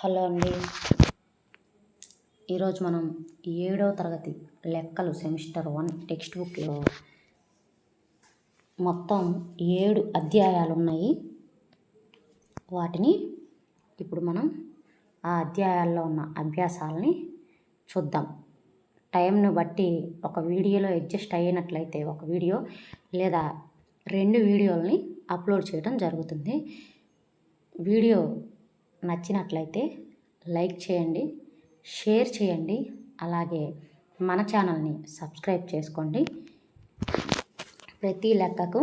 Hello అండి. ఈరోజు మనం 7వ తరగతి లెక్కలు సెమిస్టర్ 1 టెక్స్ట్ బుక్లో మొత్తం 7 అధ్యాయాలు ఉన్నాయి. వాటిని ఇప్పుడు మనం ఆ అధ్యాయాల్లో ఉన్న అభ్యాసాలని చూద్దాం. టైంను బట్టి ఒక వీడియోలో అడ్జస్ట్ అయినట్లయితే ఒక వీడియో లేదా 2 వీడియోలని అప్లోడ్ చేయడం జరుగుతుంది. వీడియో నచ్చినట్లయితే లైక్ చేయండి, షేర్ చేయండి, అలాగే మన ఛానల్ని సబ్స్క్రైబ్ చేసుకోండి. ప్రతి లెక్కకు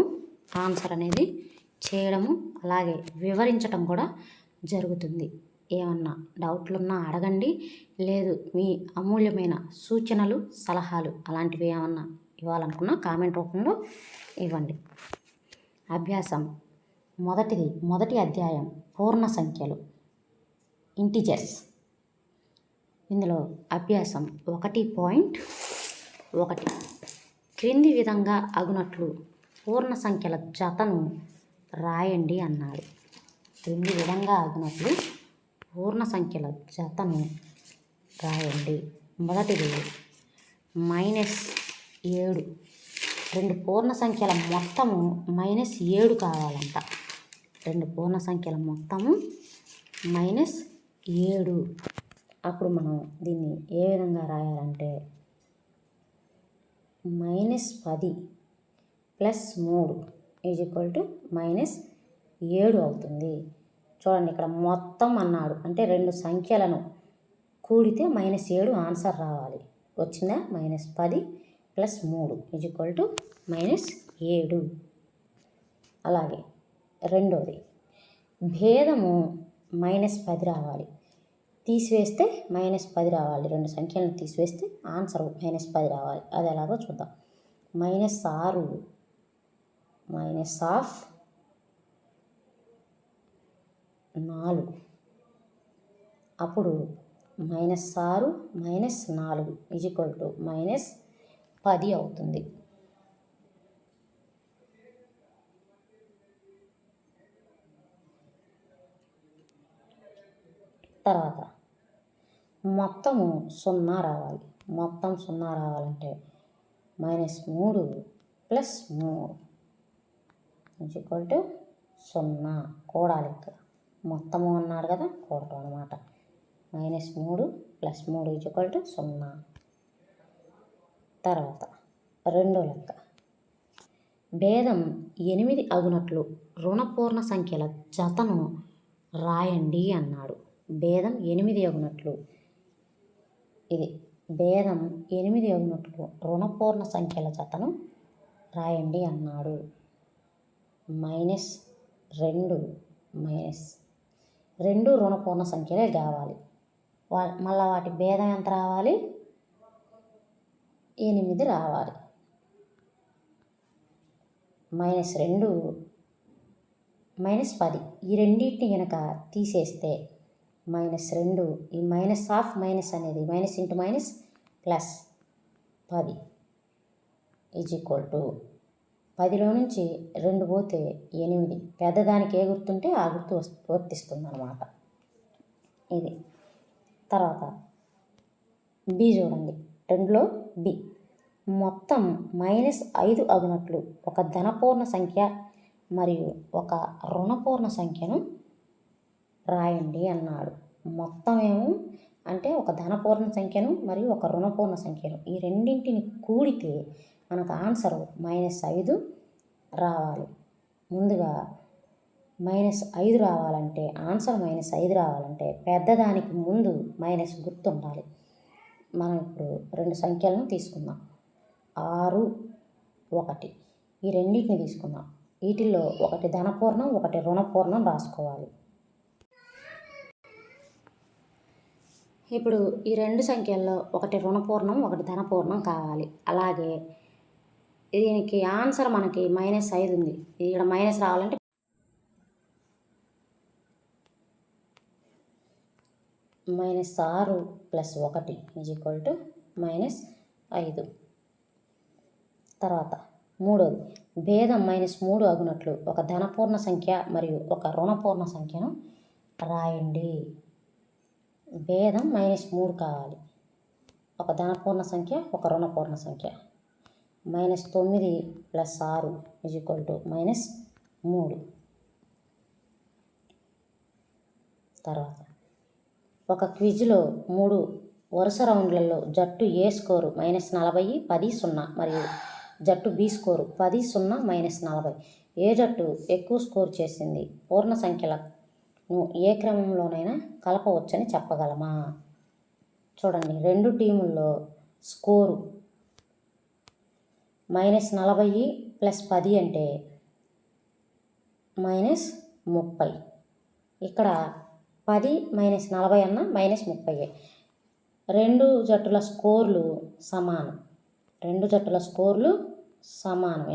ఆన్సర్ అనేది చేయడము అలాగే వివరించడం కూడా జరుగుతుంది. ఏమన్నా డౌట్లున్నా అడగండి, లేదు మీ అమూల్యమైన సూచనలు సలహాలు అలాంటివి ఏమన్నా ఇవ్వాలనుకున్నా కామెంట్ రూపంలో ఇవ్వండి. అభ్యాసం మొదటి అధ్యాయం పూర్ణ సంఖ్యలు, ఇంటిజర్స్. ఇందులో అభ్యాసం 1.1 క్రింది విధంగా అగునట్లు పూర్ణ సంఖ్యల జతను రాయండి అన్నాడు. క్రింది విధంగా అగునట్లు పూర్ణ సంఖ్యల జతను రాయండి. మొదటిది -7. 2 పూర్ణ సంఖ్యల మొత్తము -7 కావాలంట. 2 పూర్ణ సంఖ్యల మొత్తము -7. అప్పుడు మనం దీన్ని ఏ విధంగా రాయాలంటే -10 + 3 -7 అవుతుంది. చూడండి, ఇక్కడ మొత్తం అన్నాడు అంటే 2 సంఖ్యలను కూడితే -7 ఆన్సర్ రావాలి. వచ్చిందా? -10 + 3 -7. అలాగే రెండోది భేదము -10 రావాలి. తీసివేస్తే -10 రావాలి. 2 సంఖ్యలను తీసివేస్తే ఆన్సర్ -10 రావాలి. అది ఎలాగో చూద్దాం. -6 -4 అప్పుడు -6 -4 -10 అవుతుంది. తర్వాత మొత్తము 0 రావాలి. మొత్తం 0 రావాలంటే -3 + 3 0 కూడాలి. మొత్తము అన్నాడు కదా, కూడటం అన్నమాట. -3 + 3 0. తర్వాత రెండో లెక్క భేదం 8 అగునట్లు రుణపూర్ణ సంఖ్యల జతను రాయండి అన్నాడు. భేదం 8 అగునట్లు, ఇది భేదం 8 అగునట్లు రుణపూర్ణ సంఖ్యల జతను రాయండి అన్నాడు. -2 రుణపూర్ణ సంఖ్యలే కావాలి. మళ్ళీ వాటి భేదం ఎంత రావాలి? 8 రావాలి. -2 -10 ఈ రెండింటిని కనుక తీసేస్తే -2 ఈ -ఆఫ్ మైనస్ అనేది -× +10 10లో నుంచి 2 పోతే 8. పెద్దదానికి ఏ గుర్తుంటే ఆ గుర్తు వర్తిస్తుంది అన్నమాట. ఇది తర్వాత బి చూడండి. 2లో బి మొత్తం -5 అగునట్లు ఒక ధనపూర్ణ సంఖ్య మరియు ఒక రుణపూర్ణ సంఖ్యను రాయండి అన్నాడు. మొత్తం ఏమో అంటే ఒక ధనపూర్ణ సంఖ్యను మరియు ఒక రుణపూర్ణ సంఖ్యను ఈ రెండింటిని కూడితే మనకు ఆన్సర్ -5 రావాలి. ముందుగా -5 రావాలంటే ఆన్సర్ -5 రావాలంటే పెద్దదానికి ముందు మైనస్ గుర్తు ఉండాలి. మనం ఇప్పుడు 2 సంఖ్యలను తీసుకుందాం. 6, 1 ఈ రెండింటిని తీసుకుందాం. వీటిల్లో ఒకటి ధనపూర్ణం ఒకటి రుణపూర్ణం రాసుకోవాలి. ఇప్పుడు ఈ 2 సంఖ్యల్లో ఒకటి రుణపూర్ణం ఒకటి ధనపూర్ణం కావాలి. అలాగే దీనికి ఆన్సర్ మనకి -5 ఉంది. ఇక్కడ మైనస్ రావాలంటే -6 + 1 -5. తర్వాత మూడోది భేదం -3 అగునట్లు ఒక ధనపూర్ణ సంఖ్య మరియు ఒక రుణపూర్ణ సంఖ్యను రాయండి. భేదం -3 కావాలి. ఒక ధనపూర్ణ సంఖ్య, ఒక రుణపూర్ణ సంఖ్య. -9 + 6 -3. తర్వాత ఒక క్విజ్లో 3 వరుస రౌండ్లలో జట్టు ఏ స్కోరు -40, 10, 0 మరియు జట్టు బి స్కోరు 10, 0, -40. ఏ జట్టు ఎక్కువ స్కోర్ చేసింది? పూర్ణ సంఖ్యలను ఏ క్రమంలోనైనా కలపవచ్చని చెప్పగలమా? చూడండి, 2 టీముల్లో స్కోరు -40 + 10 అంటే -30. ఇక్కడ 10 - 40 అన్న -30. రెండు జట్టుల స్కోర్లు సమానం.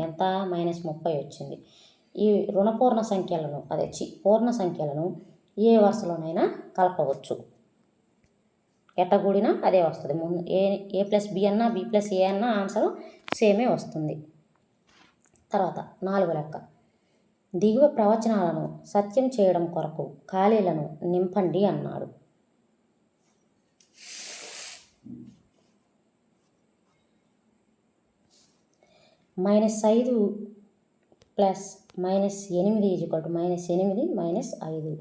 ఎంత? -30 వచ్చింది. ఈ రుణపూర్ణ సంఖ్యలను పూర్ణ సంఖ్యలను ఏ వరుసలోనైనా కలపవచ్చు. ఎట్టగూడినా అదే వస్తుంది. ముందు ఏ + బి అన్నా, బి + ఏ అన్నా ఆన్సర్ సేమే వస్తుంది. తర్వాత 4వ లెక్క. దిగువ ప్రవచనాలను సత్యం చేయడం కొరకు ఖాళీలను నింపండి అన్నాడు. -5 + -8 -8 -5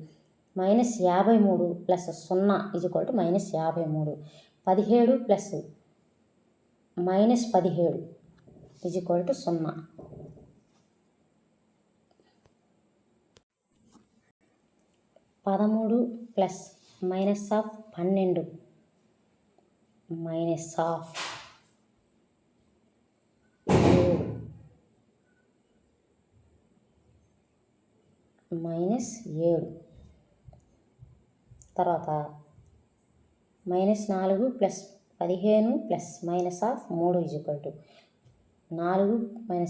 -53 + 0 -53. 17 + -17 0. 13 + -12 -7. తర్వాత -4 + 15 + -3 4 -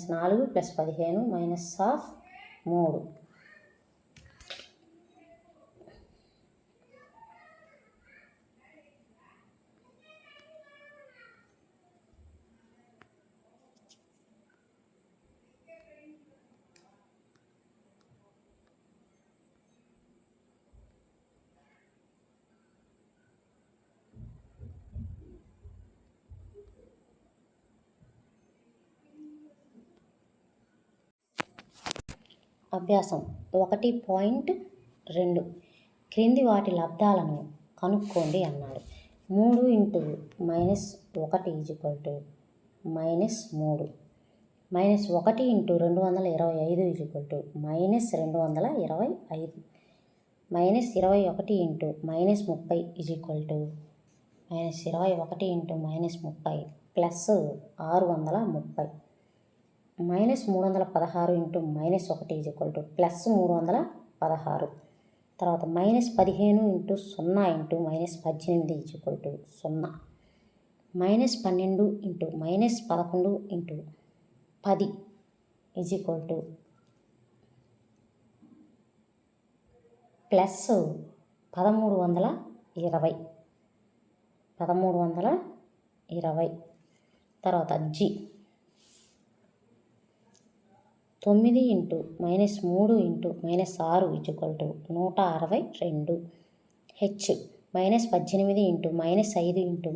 4 + 15 -3. అభ్యాసం 1.2. క్రింది వాటి లబ్ధాలను కనుక్కోండి అన్నాడు. 3 × -1 -3. -1 × 225 -225. -21 × -30 +630. -316 × -1 +316. తర్వాత -15 × 0 × -18 0. -12 × -11 × 10 +1320. తర్వాత జి 9 × -3 × -6 162. H -18 × -5 ×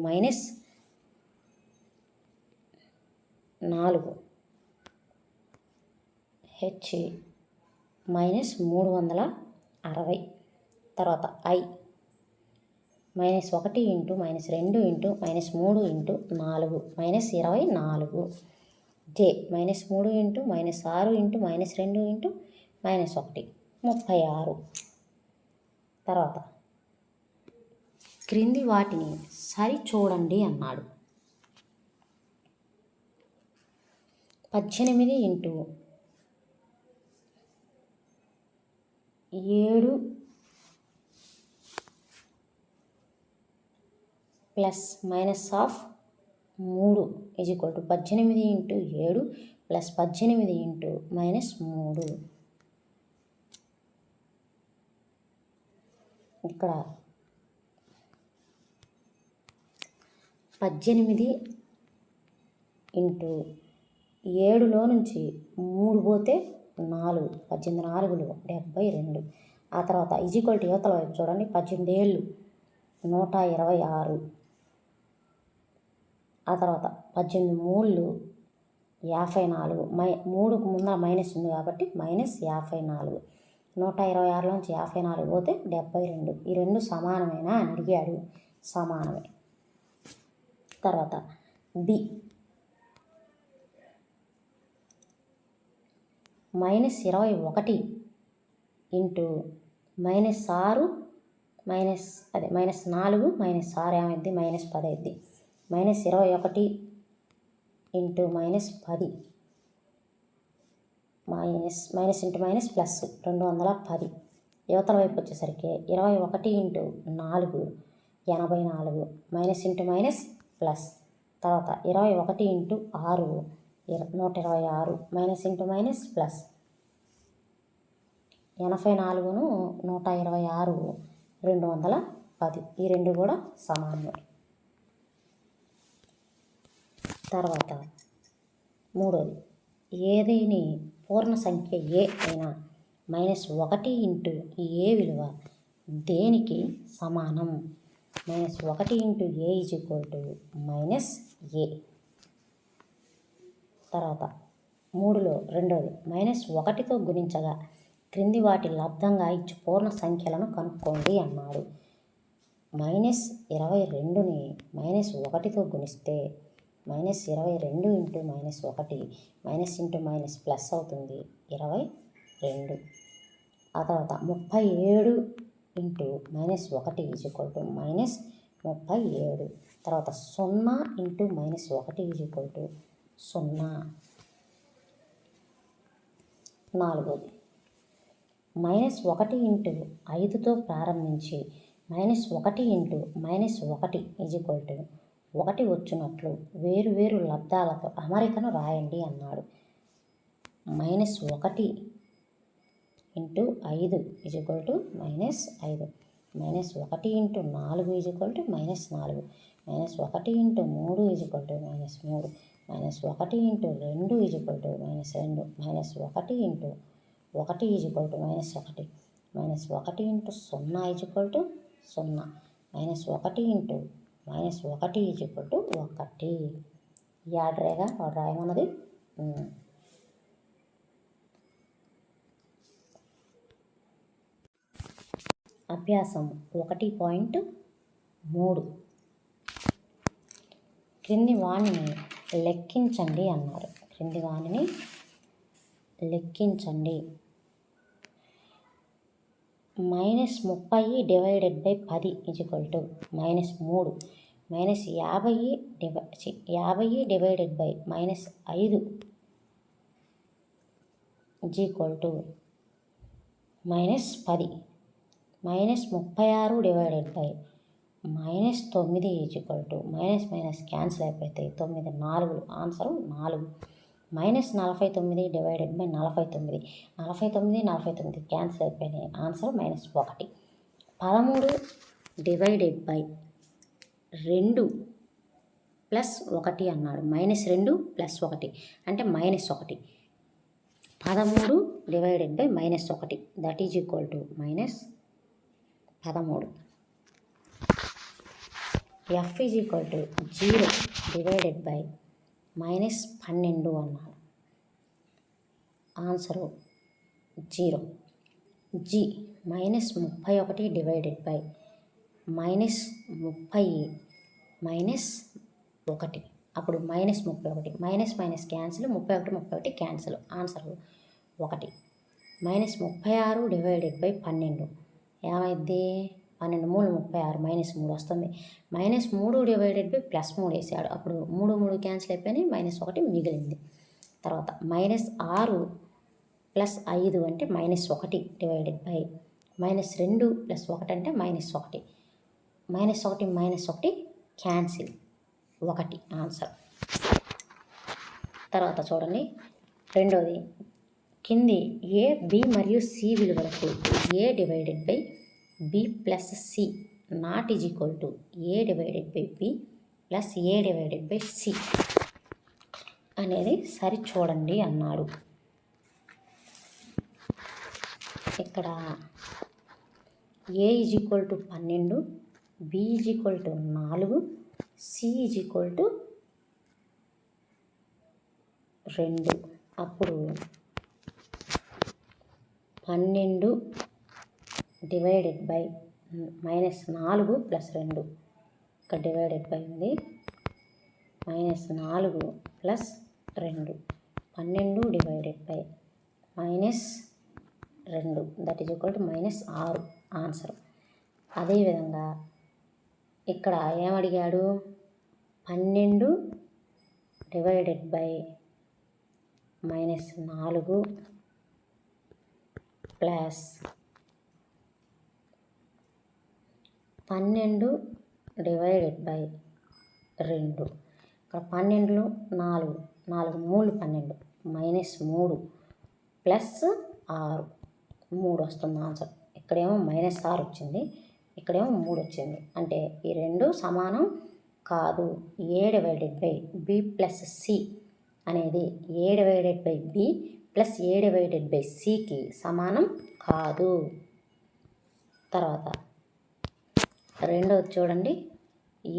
-4 H -360. తర్వాత ఐ -1 × -2 × -3 × 4 -24. జే -3 × -6 × -2 × -1 36. తర్వాత క్రింది వాటిని సరిచూడండి అన్నాడు. 18 × 7 +-3 18 × 7 +18 × -3. ఇక్కడ 18 × 7లో నుంచి 3 పోతే 4. 18 4 72. ఆ తర్వాత యువతల వైపు చూడండి. 18 ఏళ్ళు 126. ఆ తర్వాత 18 మూళ్ళు 54. 3కు ముందర మైనస్ ఉంది కాబట్టి -54. 126లోంచి 54 పోతే 72. ఈ రెండు సమానమేనా అని అడిగాడు. సమానమే. తర్వాత బి -21 ఇంటూ -6 -4 -6 ఏమైంది -10 అయింది. -21 into -10 minus into minus plus 210. యువతల వైపు వచ్చేసరికి 21 into 4 84. Minus into minus plus. తర్వాత 21 into 6 126. Minus into minus plus. 84ను 126 210. ఈ రెండు కూడా సమానమే. తర్వాత మూడోది, ఏదేని పూర్ణ సంఖ్య ఏ అయినా -1 ఇంటూ ఏ విలువ దేనికి సమానం? -1 into A is equal to -a. తర్వాత 3లో రెండోది, -1తో గుణించగా క్రింది వాటి లబ్ధంగా ఇచ్చి పూర్ణ సంఖ్యలను కనుక్కోండి అన్నాడు. -22ని -1తో గుణిస్తే -22 into -1 minus into minus plus అవుతుంది 22. ఆ తర్వాత 37 ఇంటూ -1 ఈజ్ ఈక్వల్ టు -37. తర్వాత 0 ఇంటూ -1 ఈజ్ ఈక్వల్ టు 0. నాలుగోది, -1 ఇంటూ 5తో ప్రారంభించి -1 ఇంటూ -1 ఈజ్ ఈక్వల్ టు 1 వచ్చినట్లు వేరు వేరు లబ్ధాలతో అమరికను రాయండి అన్నాడు. -1 into 5 is equal to -5. -1 into 4 is equal to -4. -1 into 3 is equal to -3. -1 into 2 is equal to -2. -1 into 1 is equal to -1. -1 into 0 is equal to 0. -1 into -1 is equal to 1. ఈ ఆర్డరేగా వాడు రాయమన్నది. అభ్యాసం 1.3. క్రింది వాణిని లెక్కించండి అన్నారు. క్రింది వాణిని లెక్కించండి. -30 divided by 10 is equal to -3. -50 divided by -5 is equal to -10. -36 divided by -9 is equal to minus cancel అయిపోతాయి. 9 4. ఆన్సరు 4. -49 divided by 49. 49 క్యాన్సిల్ అయిపోయినాయి. ఆన్సర్ -1. 13 డివైడెడ్ బై 2 ప్లస్ 1 అన్నాడు. -2 ప్లస్ 1 అంటే -1. 13 divided by -1 that is equal to -13. F is equal to 0 divided by -12 అన్నాడు. Answer 0. G -31 divided by -30 -1 అప్పుడు -31. Minus cancel. 31 cancel. Answer 1. -36 divided by 12 ఏమైంది? 12 3 36 -3 వస్తుంది. -3 divided by +3 వేసాడు. అప్పుడు 3 cancel అయిపోయినాయి. -1 మిగిలింది. తర్వాత -6 ప్లస్ 5 అంటే -1 డివైడెడ్ బై -2 ప్లస్ 1 అంటే -1. -1 క్యాన్సిల్ 1 ఆన్సర్. తర్వాత చూడండి రెండోది, కింది A, B మరియు C విలువలకు A divided by B plus C not is equal to A divided by B plus A divided by C అనేది సరి చూడండి అన్నాడు. ఇక్కడ A is equal to 12, B is equal to 4, C is equal to 2. అప్పుడు 12 divided by -4 plus 2 ఇక్కడ divided by ఉంది. -4 plus 2 12 divided by -2 that is equal to -6 answer. అదేవిధంగా ఇక్కడ ఏమడిగాడు? 12 divided by -4 plus 12 divided by 2. ఇక్కడ 12లో 4 4 3 12 -3 ప్లస్ 6 3 వస్తుంది answer. ఇక్కడేమో -6 వచ్చింది, ఇక్కడేమో 3 వచ్చింది. అంటే ఈ రెండు సమానం కాదు. A divided by B plus C అనేది A divided by B plus A divided by సికి సమానం కాదు. తర్వాత రెండవది చూడండి.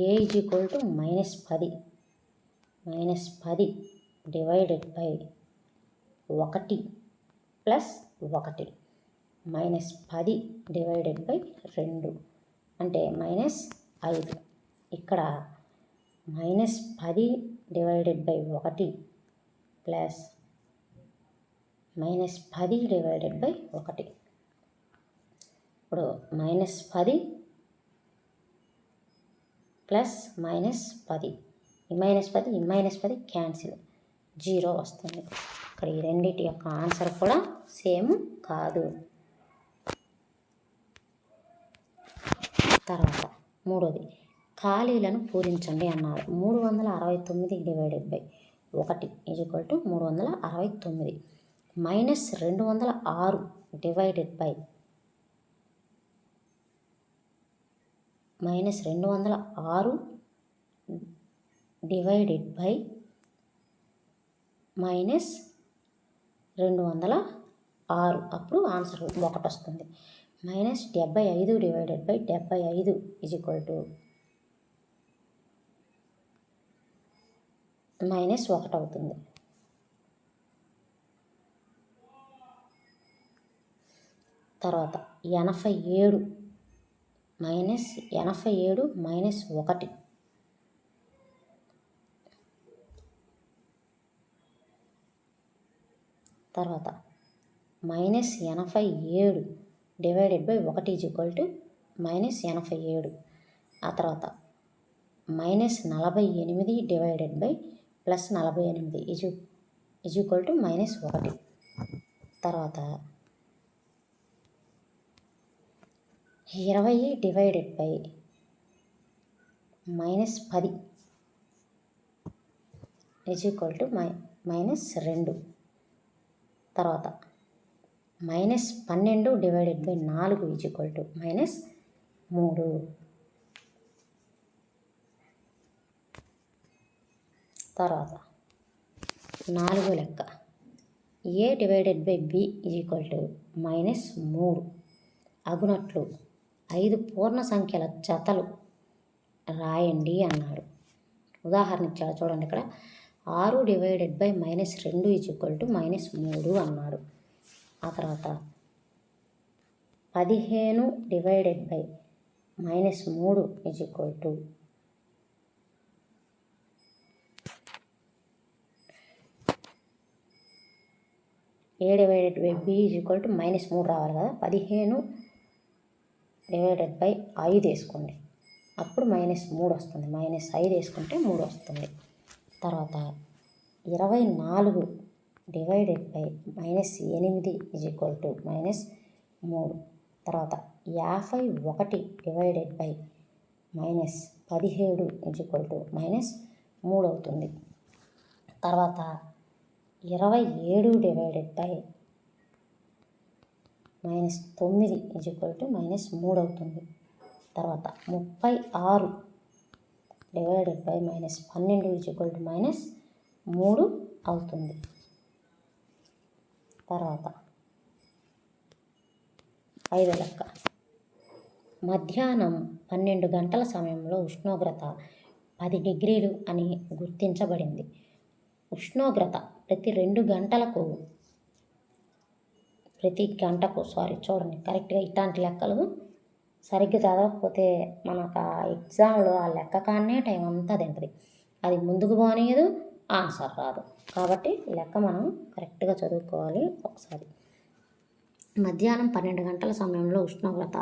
A is equal to -10 divided by 1 plus 1 -10 divided by 2 అంటే -5. ఇక్కడ -10 divided by 1 plus -10 divided by 1. ఇప్పుడు -10 ప్లస్ -10 ఈ -10 క్యాన్సిల్ 0 వస్తుంది. ఇక్కడ ఈ రెండింటి యొక్క ఆన్సర్ కూడా సేమ్ కాదు. తర్వాత మూడోది ఖాళీలను పూరించండి అన్నారు. 369 divided by 1 is equal to 369 -206 divided by -206 divided by -206 అప్పుడు ఆన్సర్ 1 వస్తుంది. -75 divided by 75 is equal to -1 అవుతుంది. తర్వాత 87 -1 తర్వాత -87 divided by 1 is equal to -87. ఆ తర్వాత -48 divided by +48 is equal to -1. తర్వాత 20 divided by -10 is equal to -2. తర్వాత -12 divided by 4 is equal to -3. తర్వాత 4వ లెక్క A divided by B is equal to -3 అగునట్లు 5 పూర్ణ సంఖ్యల జతలు రాయండి అన్నాడు. ఉదాహరణ ఇచ్చాడు చూడండి. ఇక్కడ 6 divided by -2 is equal to -3 అన్నాడు. ఆ తర్వాత 15 divided by -3 is equal to A divided by B is equal to -3 రావాలి కదా. 15 డివైడెడ్ బై 5 వేసుకోండి, అప్పుడు -3 వస్తుంది. -5 వేసుకుంటే 3 వస్తుంది. తర్వాత 24 divided by -8 is equal to -3. తర్వాత 51 divided by -17 is equal to -3 అవుతుంది. తర్వాత 27 divided by -9 is equal to -3 అవుతుంది. తర్వాత 36 divided by -12 is equal to -3 అవుతుంది. తర్వాత 5వ లెక్క మధ్యాహ్నం 12 గంటల సమయంలో ఉష్ణోగ్రత 10 డిగ్రీలు అని గుర్తించబడింది. ఉష్ణోగ్రత ప్రతి గంటకు చూడండి కరెక్ట్గా ఇట్లాంటి లెక్కలు సరిగ్గా చదవకపోతే మనకు ఆ ఎగ్జామ్లో ఆ లెక్క కాడనే టైం అంతా తింటుంది. అది ముందుకు పోనీయదు, ఆన్సర్ రాదు. కాబట్టి లెక్క మనం కరెక్ట్గా చదువుకోవాలి. ఒకసారి మధ్యాహ్నం 12 గంటల సమయంలో ఉష్ణోగ్రత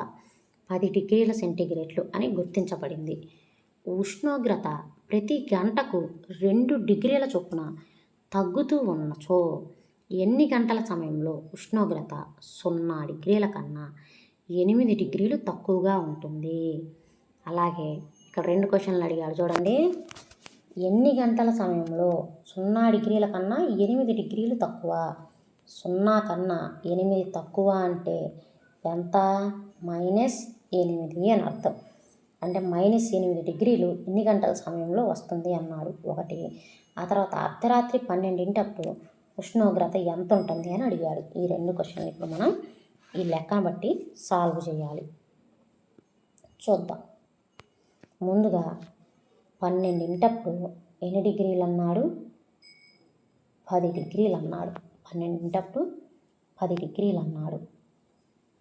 10 డిగ్రీల సెంటీగ్రేడ్లు అని గుర్తించబడింది. ఉష్ణోగ్రత ప్రతి గంటకు 2 డిగ్రీల చొప్పున తగ్గుతూ ఉన్నచో ఎన్ని గంటల సమయంలో ఉష్ణోగ్రత 0 డిగ్రీల కన్నా 8 డిగ్రీలు తక్కువగా ఉంటుంది. అలాగే ఇక్కడ 2 క్వశ్చన్లు అడిగాడు చూడండి. ఎన్ని గంటల సమయంలో 0 డిగ్రీల కన్నా 8 డిగ్రీలు తక్కువ? 0 కన్నా 8 తక్కువ అంటే ఎంత? -8 అని అర్థం. అంటే -8 డిగ్రీలు ఎన్ని గంటల సమయంలో వస్తుంది అన్నాడు ఒకటి. ఆ తర్వాత అర్ధరాత్రి 12 ఉష్ణోగ్రత ఎంత ఉంటుంది అని అడిగాడు. ఈ 2 క్వశ్చన్లు ఇప్పుడు మనం ఈ లెక్కను బట్టి సాల్వ్ చేయాలి. చూద్దాం. ముందుగా 12 ఎన్ని డిగ్రీలు అన్నాడు? 10 డిగ్రీలు అన్నాడు. 12 10 డిగ్రీలు అన్నాడు.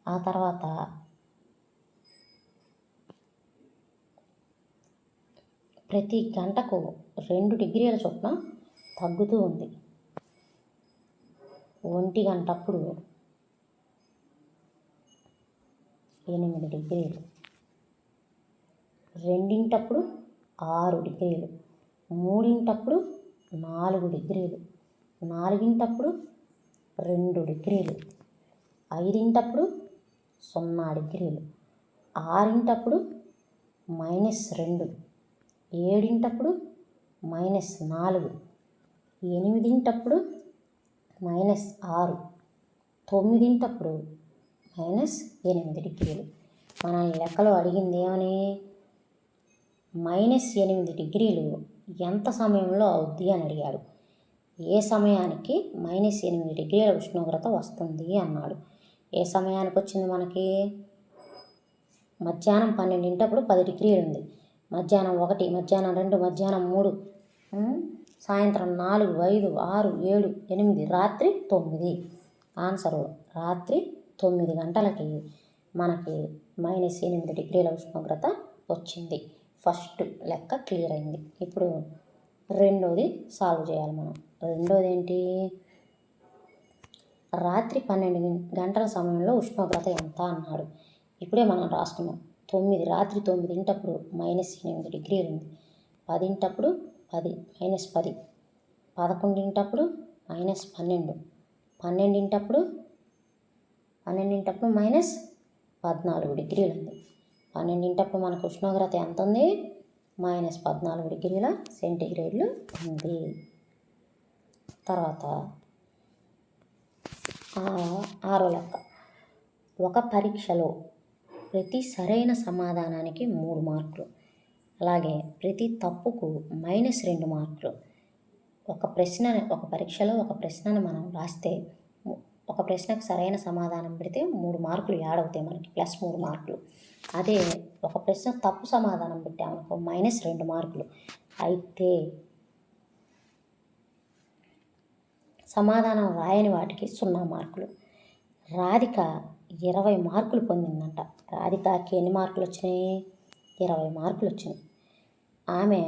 ఆ తర్వాత ప్రతి గంటకు 2 డిగ్రీల చొప్పున తగ్గుతూ ఉంది. 1 గంటప్పుడు 8 డిగ్రీలు, 2 6 డిగ్రీలు, 3 4 డిగ్రీలు, 4 2 డిగ్రీలు, 5 0 డిగ్రీలు, 6 -2, 7 -4, 8 -6, 9 -8 డిగ్రీలు. మన లెక్కలో అడిగింది ఏమని? -8 డిగ్రీలు ఎంత సమయంలో అవుద్ది అని అడిగాడు. ఏ సమయానికి -8 డిగ్రీల ఉష్ణోగ్రత వస్తుంది అన్నాడు. ఏ సమయానికి వచ్చింది మనకి? మధ్యాహ్నం 12 10 డిగ్రీలు ఉంది. మధ్యాహ్నం 1, మధ్యాహ్నం 2, మధ్యాహ్నం 3, సాయంత్రం 4, 5, 6, 7, 8, రాత్రి 9. ఆన్సరు రాత్రి 9 గంటలకి మనకి -8 డిగ్రీల ఉష్ణోగ్రత వచ్చింది. ఫస్ట్ లెక్క క్లియర్ అయింది. ఇప్పుడు రెండోది సాల్వ్ చేయాలి మనం. రెండోది ఏంటి? రాత్రి 12 గంటల సమయంలో ఉష్ణోగ్రత ఎంత అన్నాడు. ఇప్పుడే మనం రాసుకున్నాం. రాత్రి 9 -8 డిగ్రీలు ఉంది. 10 -10, -10, 11 -12, 12 -14 డిగ్రీలు ఉంది. 12 మనకు ఉష్ణోగ్రత ఎంత ఉంది? -14 డిగ్రీల సెంటీగ్రేడ్లు ఉంది. తర్వాత 6వ లెక్క. ఒక పరీక్షలో ప్రతి సరైన సమాధానానికి 3 మార్కులు, అలాగే ప్రతి తప్పుకు -2 మార్కులు. ఒక పరీక్షలో ఒక ప్రశ్నను మనం రాస్తే ఒక ప్రశ్నకు సరైన సమాధానం పెడితే 3 మార్కులు యాడ్ అవుతాయి మనకి, +3 మార్కులు. అదే ఒక ప్రశ్న తప్పు సమాధానం పెట్టామనుకో -2 మార్కులు. అయితే సమాధానం రాయని వాటికి 0 మార్కులు. రాధిక 20 మార్కులు పొందిందంట. రాధికకి ఎన్ని మార్కులు వచ్చినాయి? 20 మార్కులు వచ్చినాయి. ఆమె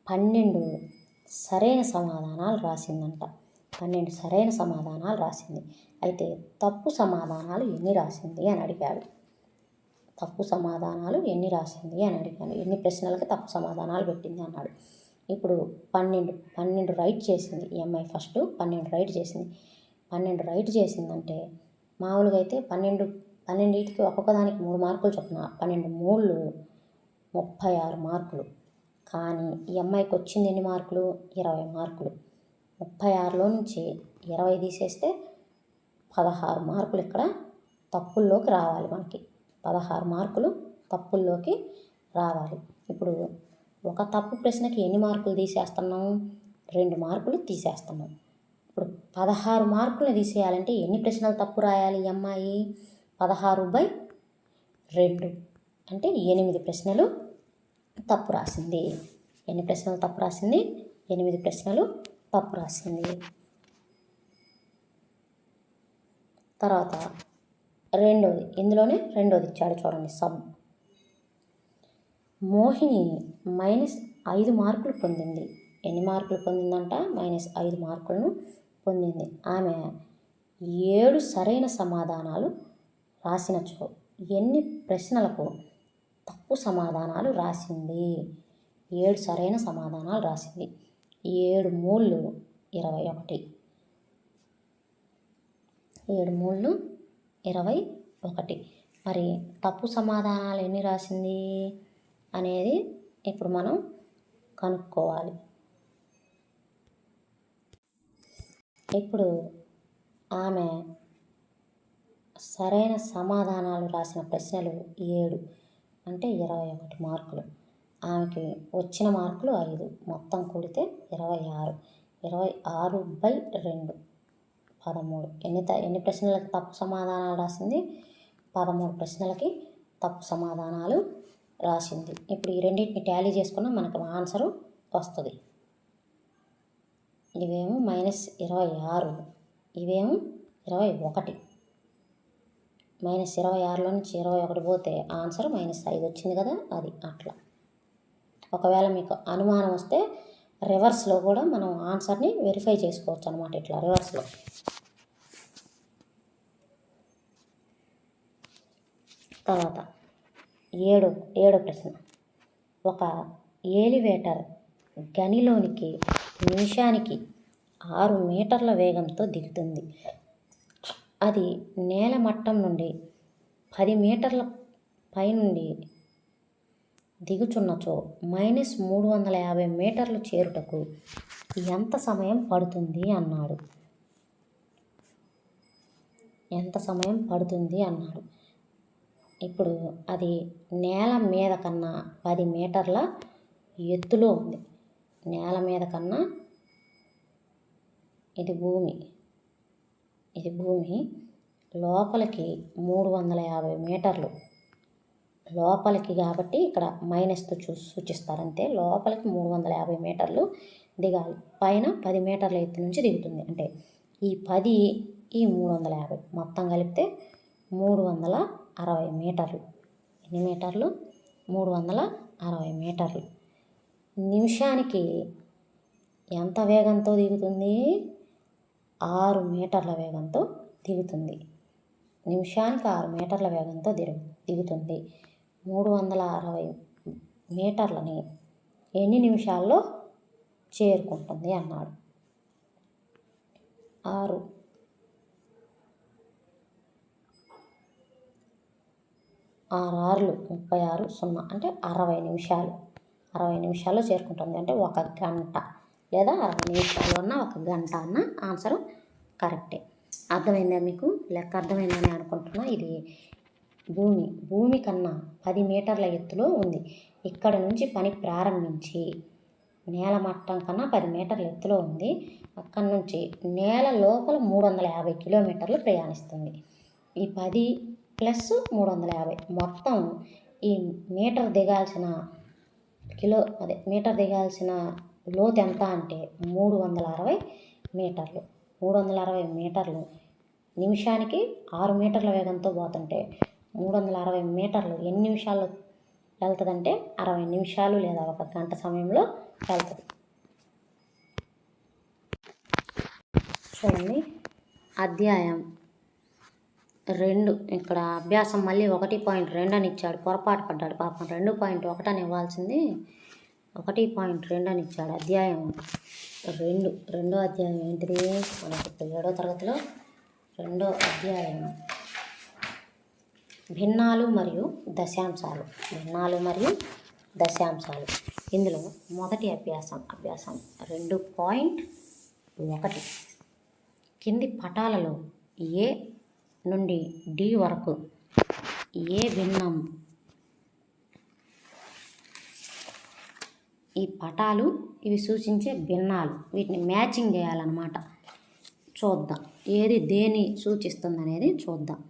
12 సరైన సమాధానాలు రాసిందంట. 12 సరైన సమాధానాలు రాసింది. అయితే తప్పు సమాధానాలు ఎన్ని రాసింది అని అడిగాడు. తప్పు సమాధానాలు ఎన్ని రాసింది అని అడిగాను. ఎన్ని ప్రశ్నలకి తప్పు సమాధానాలు పెట్టింది అన్నాడు. ఇప్పుడు 12 రైట్ చేసింది. ఈ అమ్మాయి ఫస్ట్ 12 రైట్ చేసింది. 12 రైట్ చేసిందంటే మామూలుగా అయితే 12 ఒక్కొక్కదానికి 3 మార్కులు చొప్పున 12 3 36 మార్కులు. కానీ ఈ అమ్మాయికి వచ్చింది ఎన్ని మార్కులు? 20 మార్కులు. 36లో నుంచి 20 తీసేస్తే 16 మార్కులు ఇక్కడ తప్పుల్లోకి రావాలి మనకి. 16 మార్కులు తప్పుల్లోకి రావాలి. ఇప్పుడు ఒక తప్పు ప్రశ్నకి ఎన్ని మార్కులు తీసేస్తున్నాం? 2 మార్కులు తీసేస్తున్నాం. ఇప్పుడు 16 మార్కులు తీసేయాలంటే ఎన్ని ప్రశ్నలు తప్పు రాయాలి ఈ అమ్మాయి? 16/2. అంటే 8 ప్రశ్నలు తప్పు రాసింది. ఎన్ని ప్రశ్నలు తప్పు రాసింది? 8 ప్రశ్నలు తప్పు రాసింది. తర్వాత రెండోది, ఇందులోనే రెండోది ఇచ్చాడు చూడండి. సబ్ మోహిని -5 మార్కులు పొందింది. ఎన్ని మార్కులు పొందిందంట? -5 మార్కులను పొందింది. ఆమె 7 సరైన సమాధానాలు రాసినచో ఎన్ని ప్రశ్నలకు తప్పు సమాధానాలు రాసింది? 7 సరైన సమాధానాలు రాసింది. 7 మూళ్ళు 21. 7 మూళ్ళు 21. మరి తప్పు సమాధానాలు ఎన్ని రాసింది అనేది ఇప్పుడు మనం కనుక్కోవాలి. ఇప్పుడు ఆమె సరైన సమాధానాలు రాసిన ప్రశ్నలు 7 అంటే 21 మార్కులు. ఆమెకి వచ్చిన మార్కులు 5, మొత్తం కూడితే 26. 26/2 13. ఎన్ని ప్రశ్నలకి తప్పు సమాధానాలు రాసింది? 13 ప్రశ్నలకి తప్పు సమాధానాలు రాసింది. ఇప్పుడు ఈ రెండింటిని టాలీ చేసుకున్నా మనకు ఆన్సరు వస్తుంది. ఇవేమో -26, ఇవేమో 21. -26లో నుంచి 21 పోతే ఆన్సర్ -5 వచ్చింది కదా, అది అట్లా. ఒకవేళ మీకు అనుమానం వస్తే రివర్స్లో కూడా మనం ఆన్సర్ని వెరిఫై చేసుకోవచ్చు అనమాట. ఇట్లా రివర్స్లో. తర్వాత ఏడో ప్రశ్న. ఒక ఎలివేటర్ గనిలోనికి నిమిషానికి 6 మీటర్ల వేగంతో దిగుతుంది. అది నేల మట్టం నుండి 10 మీటర్ల పైనుండి దిగుచున్నచో -350 మీటర్లు చేరుటకు ఎంత సమయం పడుతుంది అన్నాడు. ఎంత సమయం పడుతుంది అన్నాడు. ఇప్పుడు అది నేల మీద కన్నా 10 మీటర్ల ఎత్తులో ఉంది. నేల మీద కన్నా ఇది భూమి లోపలికి 350 మీటర్లు లోపలికి, కాబట్టి ఇక్కడ మైనస్తో సూచిస్తారంతే. లోపలికి 350 మీటర్లు దిగాలి. పైన 10 మీటర్ల ఎత్తు నుంచి దిగుతుంది. అంటే ఈ 10 ఈ 350 మొత్తం కలిపితే 360 మీటర్లు. ఎన్ని మీటర్లు? 360 మీటర్లు. నిమిషానికి ఎంత వేగంతో దిగుతుంది? 6 మీటర్ల వేగంతో దిగుతుంది. నిమిషానికి 6 మీటర్ల వేగంతో దిగుతుంది. 360 మీటర్లని ఎన్ని నిమిషాల్లో చేరుకుంటుంది అన్నాడు. 6 6 36 0 అంటే 60 నిమిషాలు. 60 నిమిషాల్లో చేరుకుంటుంది. అంటే 1 గంట లేదా 60 నిమిషాలు అన్న 1 గంట అన్న ఆన్సరు కరెక్టే. అర్థమైందా మీకు? లెక్క అర్థమైందని అనుకుంటున్నా. ఇది భూమి కన్నా 10 మీటర్ల ఎత్తులో ఉంది. ఇక్కడ నుంచి పని ప్రారంభించి నేల మట్టం కన్నా 10 మీటర్ల ఎత్తులో ఉంది. అక్కడి నుంచి నేల లోపల 350 కిలోమీటర్లు ప్రయాణిస్తుంది. ఈ 10 + 350 మొత్తం ఈ మీటర్ దిగాల్సిన లోతు ఎంత అంటే 360 మీటర్లు. 360 మీటర్లు నిమిషానికి 6 మీటర్ల వేగంతో పోతుంటే 360 మీటర్లు ఎన్ని నిమిషాల్లో వెళ్తుందంటే 60 నిమిషాలు లేదా 1 గంట సమయంలో వెళ్తుంది. చూడండి, అధ్యాయం 2 ఇక్కడ అభ్యాసం మళ్ళీ 1.2 అని ఇచ్చాడు. పొరపాటు పడ్డాడు పాపం. 2.1 అని ఇవ్వాల్సింది 1.2 అని ఇచ్చాడు. అధ్యాయం 2. రెండో అధ్యాయం ఏంటిది? మనకి 7వ తరగతిలో రెండో అధ్యాయం భిన్నాలు మరియు దశాంశాలు. ఇందులో మొదటి అభ్యాసం 2.1. కింది పటాలలో ఏ నుండి డి వరకు ఏ భిన్నం? ఈ పటాలు ఇవి సూచించే భిన్నాలు. వీటిని మ్యాచింగ్ చేయాలన్నమాట. చూద్దాం ఏది దేని సూచిస్తుంది అనేది చూద్దాం.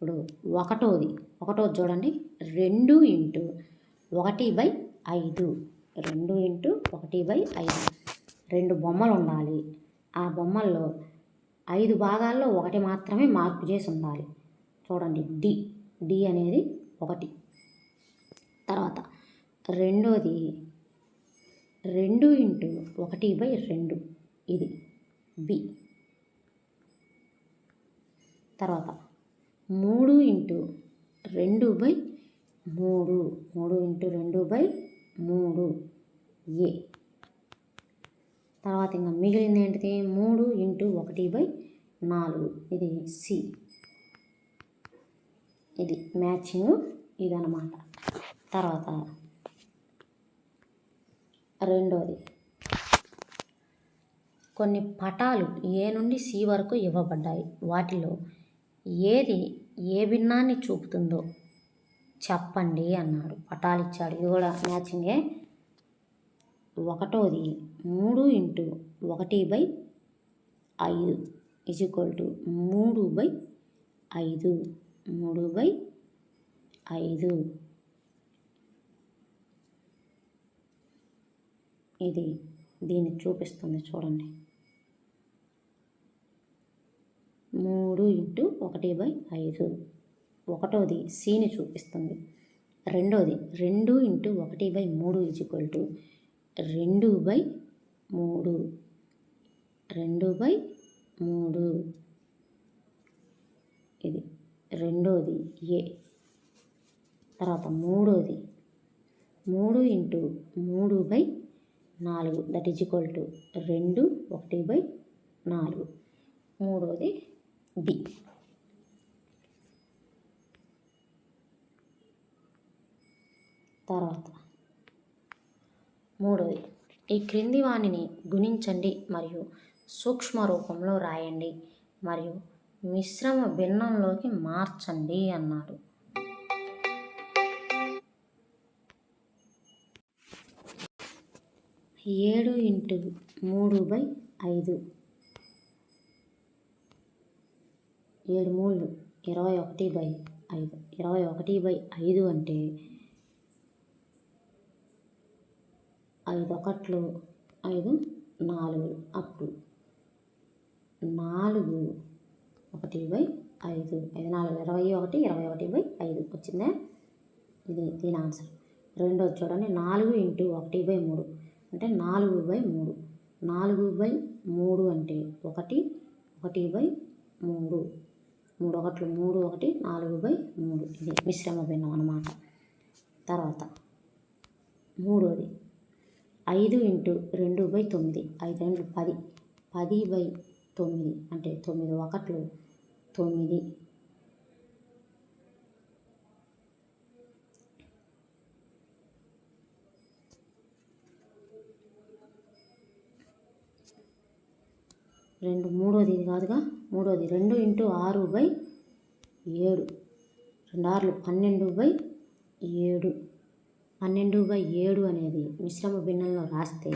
ఇప్పుడు ఒకటోది చూడండి, 2 ఇంటూ 1/5. 2 ఇంటూ 1/5. 2 బొమ్మలు ఉండాలి. ఆ బొమ్మల్లో 5 భాగాల్లో 1 మాత్రమే మార్పు చేసి ఉండాలి. చూడండి, డి అనేది 1. తర్వాత రెండోది 2 ఇంటూ 1/2, ఇది బి. తర్వాత 3 ఇంటూ 2/3, 3 ఇంటూ 2/3, ఏ. తర్వాత ఇంకా మిగిలింది ఏంటిది, 3 ఇంటూ 1/4, ఇది సి. ఇది మ్యాచింగ్, ఇదన్నమాట. తర్వాత రెండోది, కొన్ని పటాలు ఏ నుండి సి వరకు ఇవ్వబడ్డాయి. వాటిలో ఏది ఏ భిన్నాన్ని చూపుతుందో చెప్పండి అన్నాడు. పటాలు ఇచ్చాడు, ఇది కూడా మ్యాచింగే. ఒకటోది 3 ఇంటూ 1/5 = 3/5. 3/5 ఇది దీన్ని చూపిస్తుంది, చూడండి. 3 ఇంటూ 1/5. ఒకటోది సిని చూపిస్తుంది. రెండోది 2 ఇంటూ 1/3 = 2/3. 2/3 ఇది రెండోది, ఏ. తర్వాత మూడోది 3 into 3/4, that is equal to 2/1/4. మూడోది బి. తర్వాత మూడోది, ఈ క్రింది వాణిని గుణించండి మరియు సూక్ష్మ రూపంలో రాయండి మరియు మిశ్రమ భిన్నంలోకి మార్చండి అన్నాడు. ఏడు ఇంటూ 3/5, 7 3 21/5. 21/5 అంటే 5 1 5 4, అప్పుడు 4/1/5. 5 4 21, 21/5 వచ్చిందా? ఇది దీని ఆన్సర్. రెండోది చూడండి, 4 ఇంటూ 1/3 అంటే 4/3. 4/3 అంటే 1 1/3. 3 1 3 1 4/3. ఇది మిశ్రమ భిన్నం అన్నమాట. తర్వాత మూడోది 5 ఇంటూ 2/9. 5 2 10. 10/9 అంటే 9 1 9. మూడోది ఇది కాదుగా. మూడోది 2 ఇంటూ 6/7. 2 6 12/7. 12/7 అనేది మిశ్రమ భిన్నంలో రాస్తే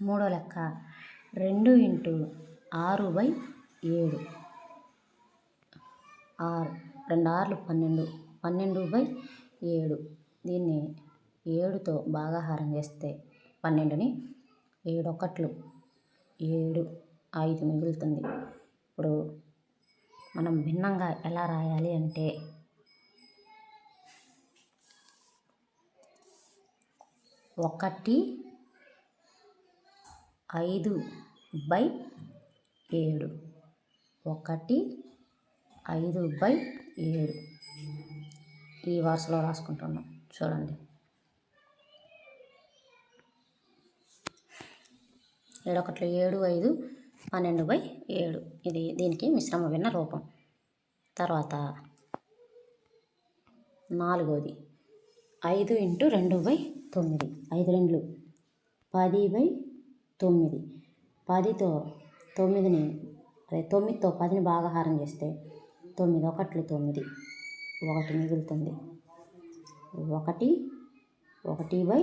మూడో లెక్క 2 ఇంటూ 6/7. 6 2 6 12. 12/7. దీన్ని 7తో భాగాహారం చేస్తే 12ని 7 1 7, 5 మిగులుతుంది. ఇప్పుడు మనం భిన్నంగా ఎలా రాయాలి అంటే 1 5/7. 1 5/7 ఈ వరుసలో రాసుకుంటున్నాం, చూడండి. 7 1 7 5 12/7. ఇది దీనికి మిశ్రమ భిన్న రూపం. తర్వాత నాలుగోది 5 ఇంటూ 2/9. 5 2 10/9. 10తో 9ని 9తో 10ని భాగాహారం చేస్తే 9 1 9. ఒకటి మిగులుతుంది. 1 1/9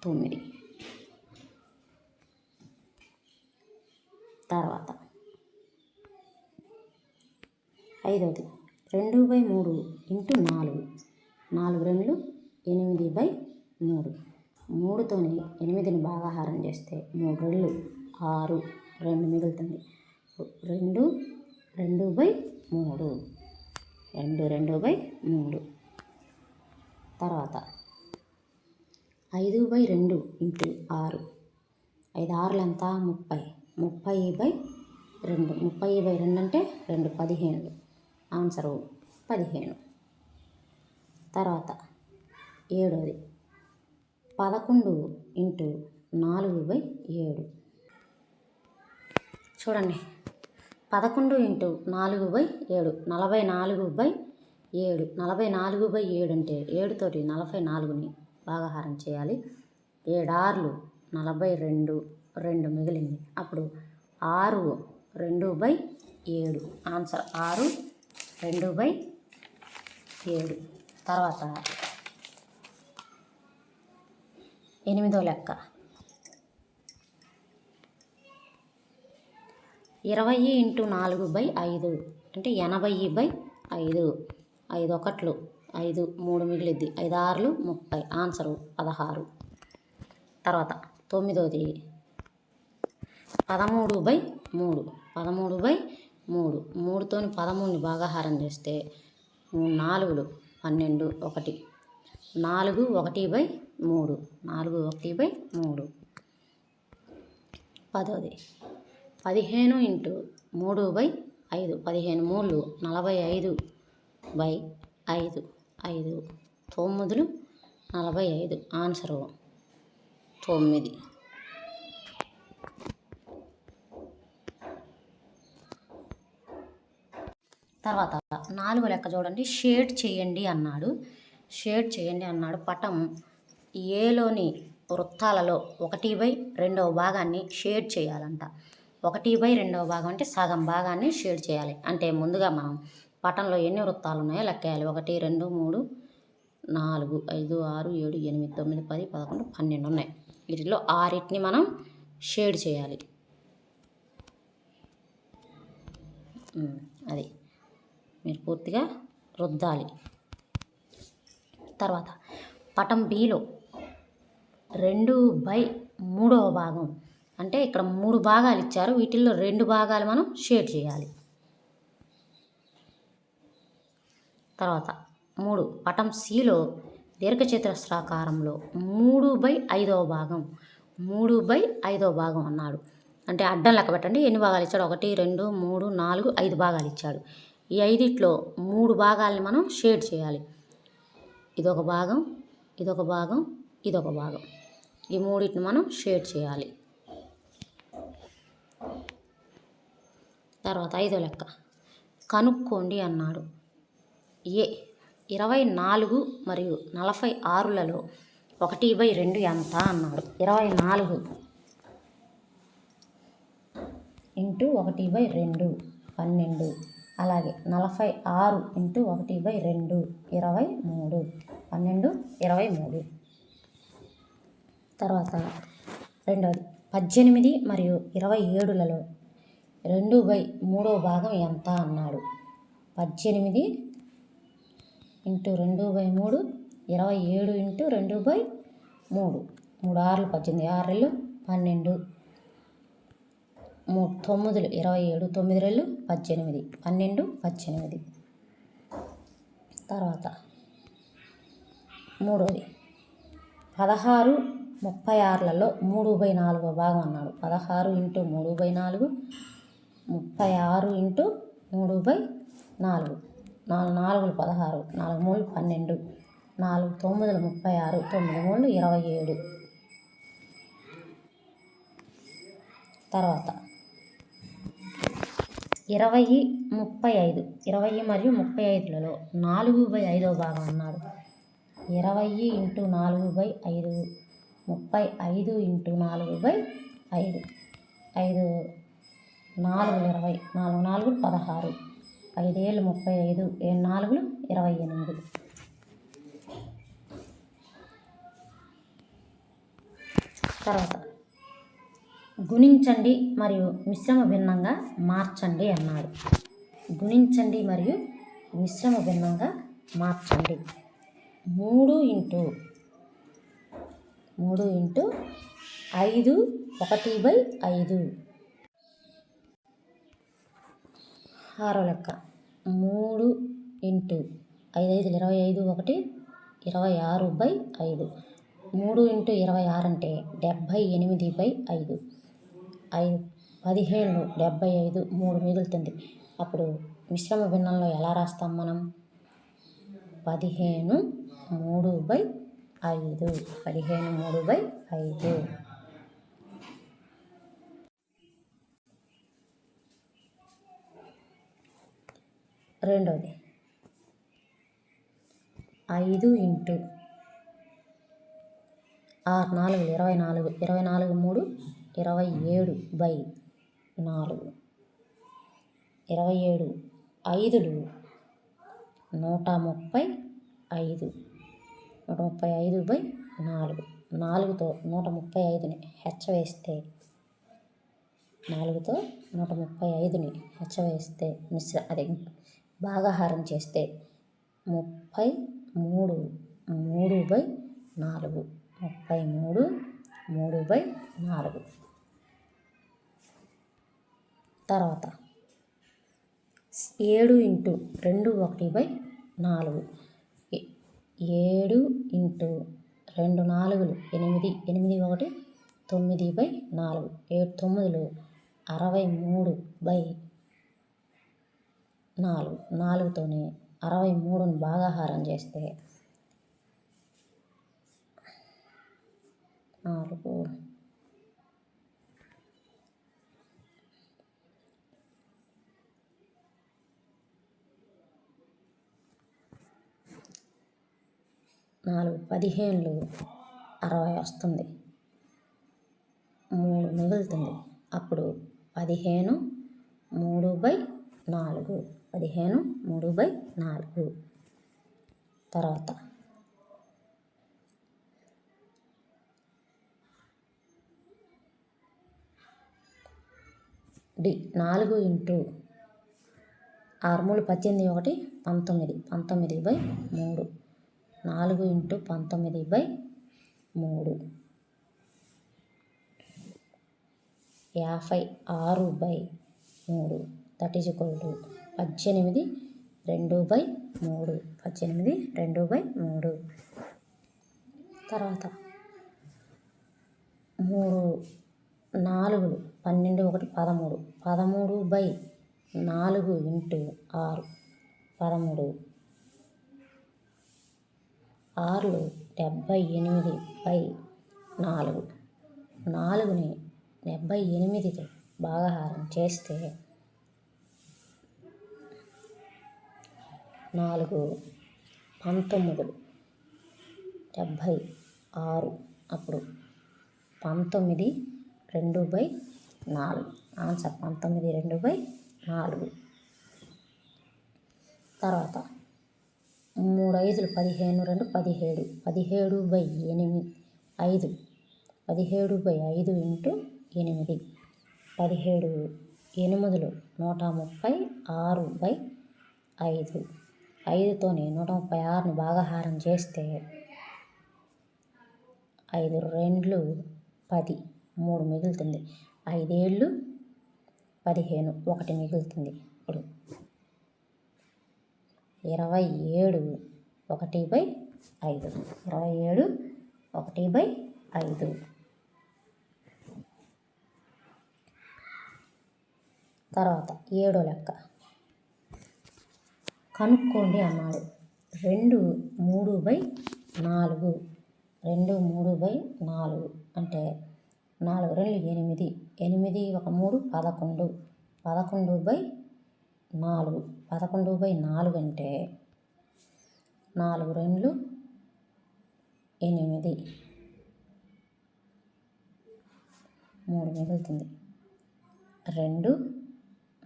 1/9. తర్వాత 5వది 2/3 ఇంటూ 4. 4 2 8/3. 3తోని 8ని భాగాహారం చేస్తే 3 2 6, 2 మిగులుతుంది. 2 2/3. 2 2/3. తర్వాత 5/2 ఇంటూ 6. 5 6లు ఎంత? 30. 30/2. 30/2 అంటే 2 15. ఆన్సరు 15. తర్వాత 7వది 11 ఇంటూ 4/7. చూడండి, 11 ఇంటూ 4/7 44/7. 44/7 అంటే 7తోటి 44ని భాగాహారం చేయాలి. 7 6లు 42, 2 మిగిలింది. అప్పుడు 6 2/7. ఆన్సర్ 6 2/7. తర్వాత 8వ లెక్క 20 ఇంటూ 4/5 అంటే 80/5. 5 1లు 5, 3 మిగిలిద్ది. 5 6లు 30. ఆన్సరు 16. తర్వాత 9వది 13/3. 13/3. 3తోని 13ని భాగాహారం చేస్తే 3 4లు 12, 1. 4 1/3. 4 1/3. 10వది 15 ఇంటూ 3/5. 15 3లు 45/5. 5 9లు 45. ఆన్సరు 9. తర్వాత 4వ లెక్క చూడండి. షేడ్ చేయండి అన్నాడు. పటం ఏలోని వృత్తాలలో 1/2 భాగాన్ని షేడ్ చేయాలంట. 1/2 భాగం అంటే సగం భాగాన్ని షేడ్ చేయాలి. అంటే ముందుగా మనం పటంలో ఎన్ని వృత్తాలు ఉన్నాయో లెక్కేయాలి. 1 2 3 4 5 6 7 8 9 10 11 12 ఉన్నాయి. వీటిలో 6ని మనం షేడ్ చేయాలి. అది మీరు పూర్తిగా రుద్దాలి. తర్వాత పటం బిలో 2/3 భాగం అంటే ఇక్కడ 3 భాగాలు ఇచ్చారు. వీటిల్లో 2 భాగాలు మనం షేడ్ చేయాలి. తర్వాత 3 పటం సిలో దీర్ఘచతురస్రాకారంలో 3/5 భాగం 3/5 భాగం అన్నాడు. అంటే అడ్డం లెక్క పెట్టండి. ఎన్ని భాగాలు ఇచ్చాడు? 1 2 3 4 5 భాగాలు ఇచ్చాడు. ఈ 5ట్లో 3 భాగాల్ని మనం షేడ్ చేయాలి. ఇదొక భాగం, ఇదొక భాగం, ఇదొక భాగం. ఈ 3టిని మనం షేడ్ చేయాలి. తర్వాత 5వ లెక్క కనుక్కోండి అన్నాడు. 24 మరియు 46లలో 1/2 ఎంత అన్నాడు. 24 ఇంటూ 1/2 12. అలాగే 46 ఇంటూ 1/2 23. 12 23. తర్వాత 2వది 18 మరియు 27లలో 2/3 భాగం ఎంత అన్నాడు. 18 ఇంటూ 2/3. 27 ఇంటూ 2/3. 3 6లు 18. 6 12. 3 9లు 27. 9 18. 12 18. తర్వాత 3వది 16 36లలో 3/4 భాగం అన్నాడు. 16 ఇంటూ 3/4. 36 ఇంటూ 3/4. 4 4లు 16. 4 3లు 12. 4 9లు 36. 9 3లు 27. తర్వాత 20 35. 20 మరియు 35లలో 4/5 భాగం అన్నాడు. 20 ఇంటూ 4/5. 35 ఇంటూ 4/5. 5 నాలుగులు 20, 4 నాలుగులు 16, 5 ఏళ్ళు 35, 7 నాలుగులు 28. తర్వాత గుణించండి మరియు మిశ్రమ భిన్నంగా మార్చండి అన్నాడు. గుణించండి మరియు మిశ్రమ భిన్నంగా మార్చండి. 3 ఇంటూ 5 1/5. 6వ లెక్క 3 ఇంటూ 5 5 25, 1 26/5. 3 ఇంటూ 26 అంటే 78/5. 15 75, 3 మిగులుతుంది. అప్పుడు మిశ్రమ భిన్నంలో ఎలా రాస్తాం మనం? 15 3/5. 15 3/5. రెండోది 5 ఇంటూ 6 నాలుగులు 24, 24 3 27/4. 27 5లు 135. 135/4. 4తో 135ని హెచ్చవేస్తే 4తో భాగాహారం చేస్తే 33 3/4. 33 3/4. తర్వాత 7 ఇంటూ 2 1/4. 7 ఇంటూ 2 నాలుగులు 8, 8 1 9/4. 7 9లు 63/4. 4తోని 63ని భాగాహారం చేస్తే 4 15లు 60 వస్తుంది. 3 మిగులుతుంది. అప్పుడు 15 3/4. 15 3/4. తర్వాత 4 into 6 3 18 1 19. 19/3. 4 into 19/3. 56/3. That is equal to 18 2/3. 18 2/3. తర్వాత 3 నాలుగులు 12 1 13. 13/4 ఇంటూ 6. 13. 6లు 78/4. 4ని 78తో భాగాహారం చేస్తే 4 19లు 76. అప్పుడు 19 2/4. ఆన్సర్ 19 2/4. తర్వాత 3 5లు 15 2 17. 17/5. 17/5 ఇంటూ 8. 17 8లు 136/5. 5తోని 136ని భాగాహారం చేస్తే 5 2లు 10. 3 మిగులుతుంది. 5 ఏళ్ళు 15. 1 మిగులుతుంది. ఇప్పుడు 27 1/5. 27 1/5. తర్వాత 7వ లెక్క కనుక్కోండి అన్నాడు. 2 3/4. 2 3/4 అంటే 4 2 8. 8 1 3 11. 11/4. 11/4 అంటే 4 2 8. 3 మిగులుతుంది. 2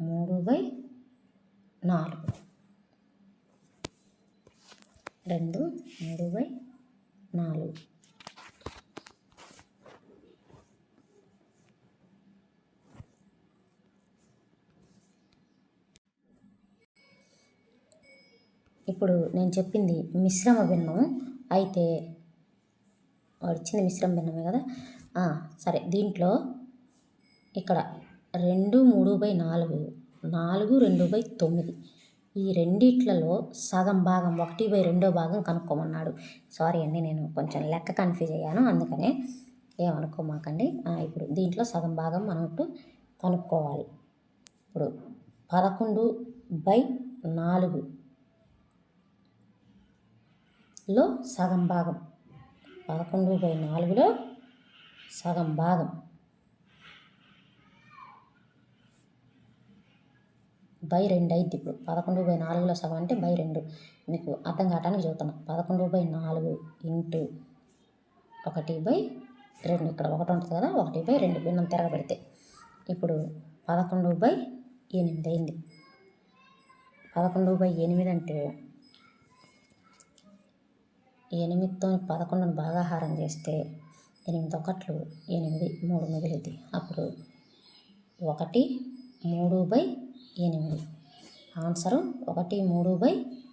3/4 2 3/4 ఇప్పుడు నేను చెప్పింది మిశ్రమ భిన్నం. అయితే వాడు ఇచ్చింది మిశ్రమ భిన్నమే కదా. సరే, దీంట్లో ఇక్కడ 2 3/4 4 2/9 ఈ రెండిట్లలో సగం భాగం 1/2 భాగం కనుక్కోమన్నాడు. సారీ అండి, నేను కొంచెం లెక్క కన్ఫ్యూజ్ అయ్యాను, అందుకనే ఏమనుకోమాకండి. ఇప్పుడు దీంట్లో సగం భాగం మనం ఇప్పుడు కనుక్కోవాలి. ఇప్పుడు 11/4లో సగం భాగం 11/4లో సగం భాగం /2 అయింది. ఇప్పుడు 11/4లో సగం అంటే /2. మీకు అర్థం కావటానికి చెబుతున్నాం. 11/4 ఇంటూ 1/2 ఇక్కడ 1 ఉంటుంది కదా, 1/2 భిన్నం తిరగబెడితే ఇప్పుడు 11/8 అయింది. 11/8 అంటే 8తో 11ను భాగాహారం చేస్తే 8 1 8 3 మిగిలింది. అప్పుడు 1 3/8 ఆన్సరు 1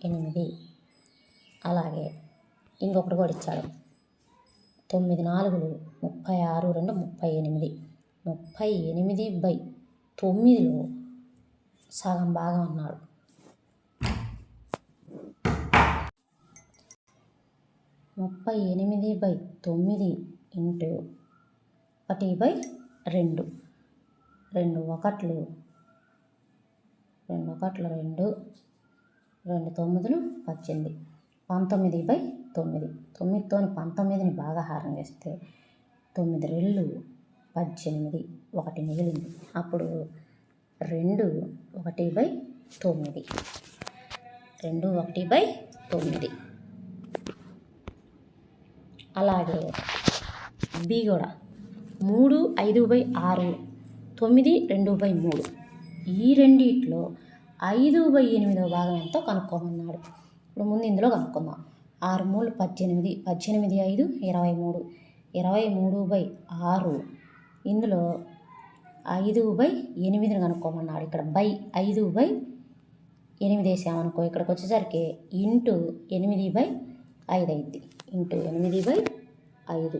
3/8. అలాగే ఇంకొకటి కూడా ఇచ్చాడు. 9 4 36 2 38 38/9లో సగం భాగం అన్నాడు. 38/9 ఇంటూ 1/2 2 1 2 2 9 18 19/9. 9తో 19ని భాగాహారం చేస్తే 9 2 18 1 మిగిలింది. అప్పుడు 2 1/9 2 1/9. అలాగే బి కూడా 3 5/6 9 2/3 ఈ రెండిట్లో 5/8 భాగం ఎంతో కనుక్కోమన్నాడు. ఇప్పుడు ముందు ఇందులో కనుక్కుందాం. 6 3 18 18 5 23 23/6 ఇందులో 5/8 కనుక్కోమన్నాడు. ఇక్కడ 5/8 వేసామనుకో, ఇక్కడికి వచ్చేసరికి ఇంటూ 8/5 అయింది. ఇంటూ 8/5.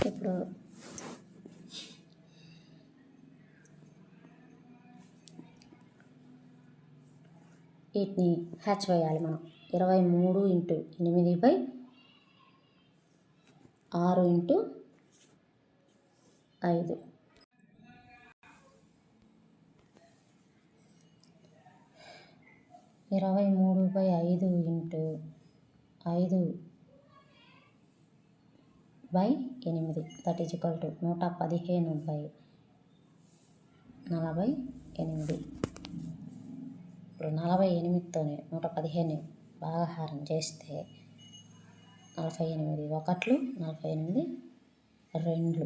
ఇప్పుడు వీటిని హ్యాచ్ వేయాలి మనం. 23 into 8/6 into 5. 23/5 into 5/8 that is equal to 115/48. ఇప్పుడు 48తోనే 115 భాగాహారం చేస్తే 48 1 48 2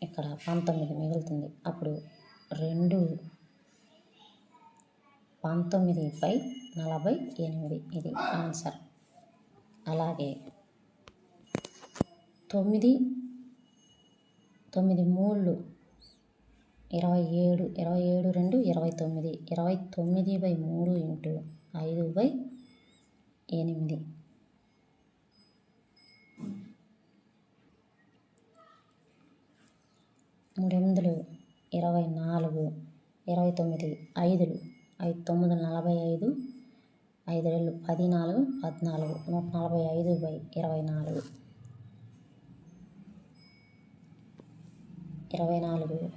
ఇక్కడ 19 మిగులుతుంది. అప్పుడు 2 19/48 ఇది ఆన్సర్. అలాగే 9 9 3 27 27 2 29 29/3 ఇంటూ 5/8. 3 8 24 29 5 5 9 45 5 2 14 14 145/24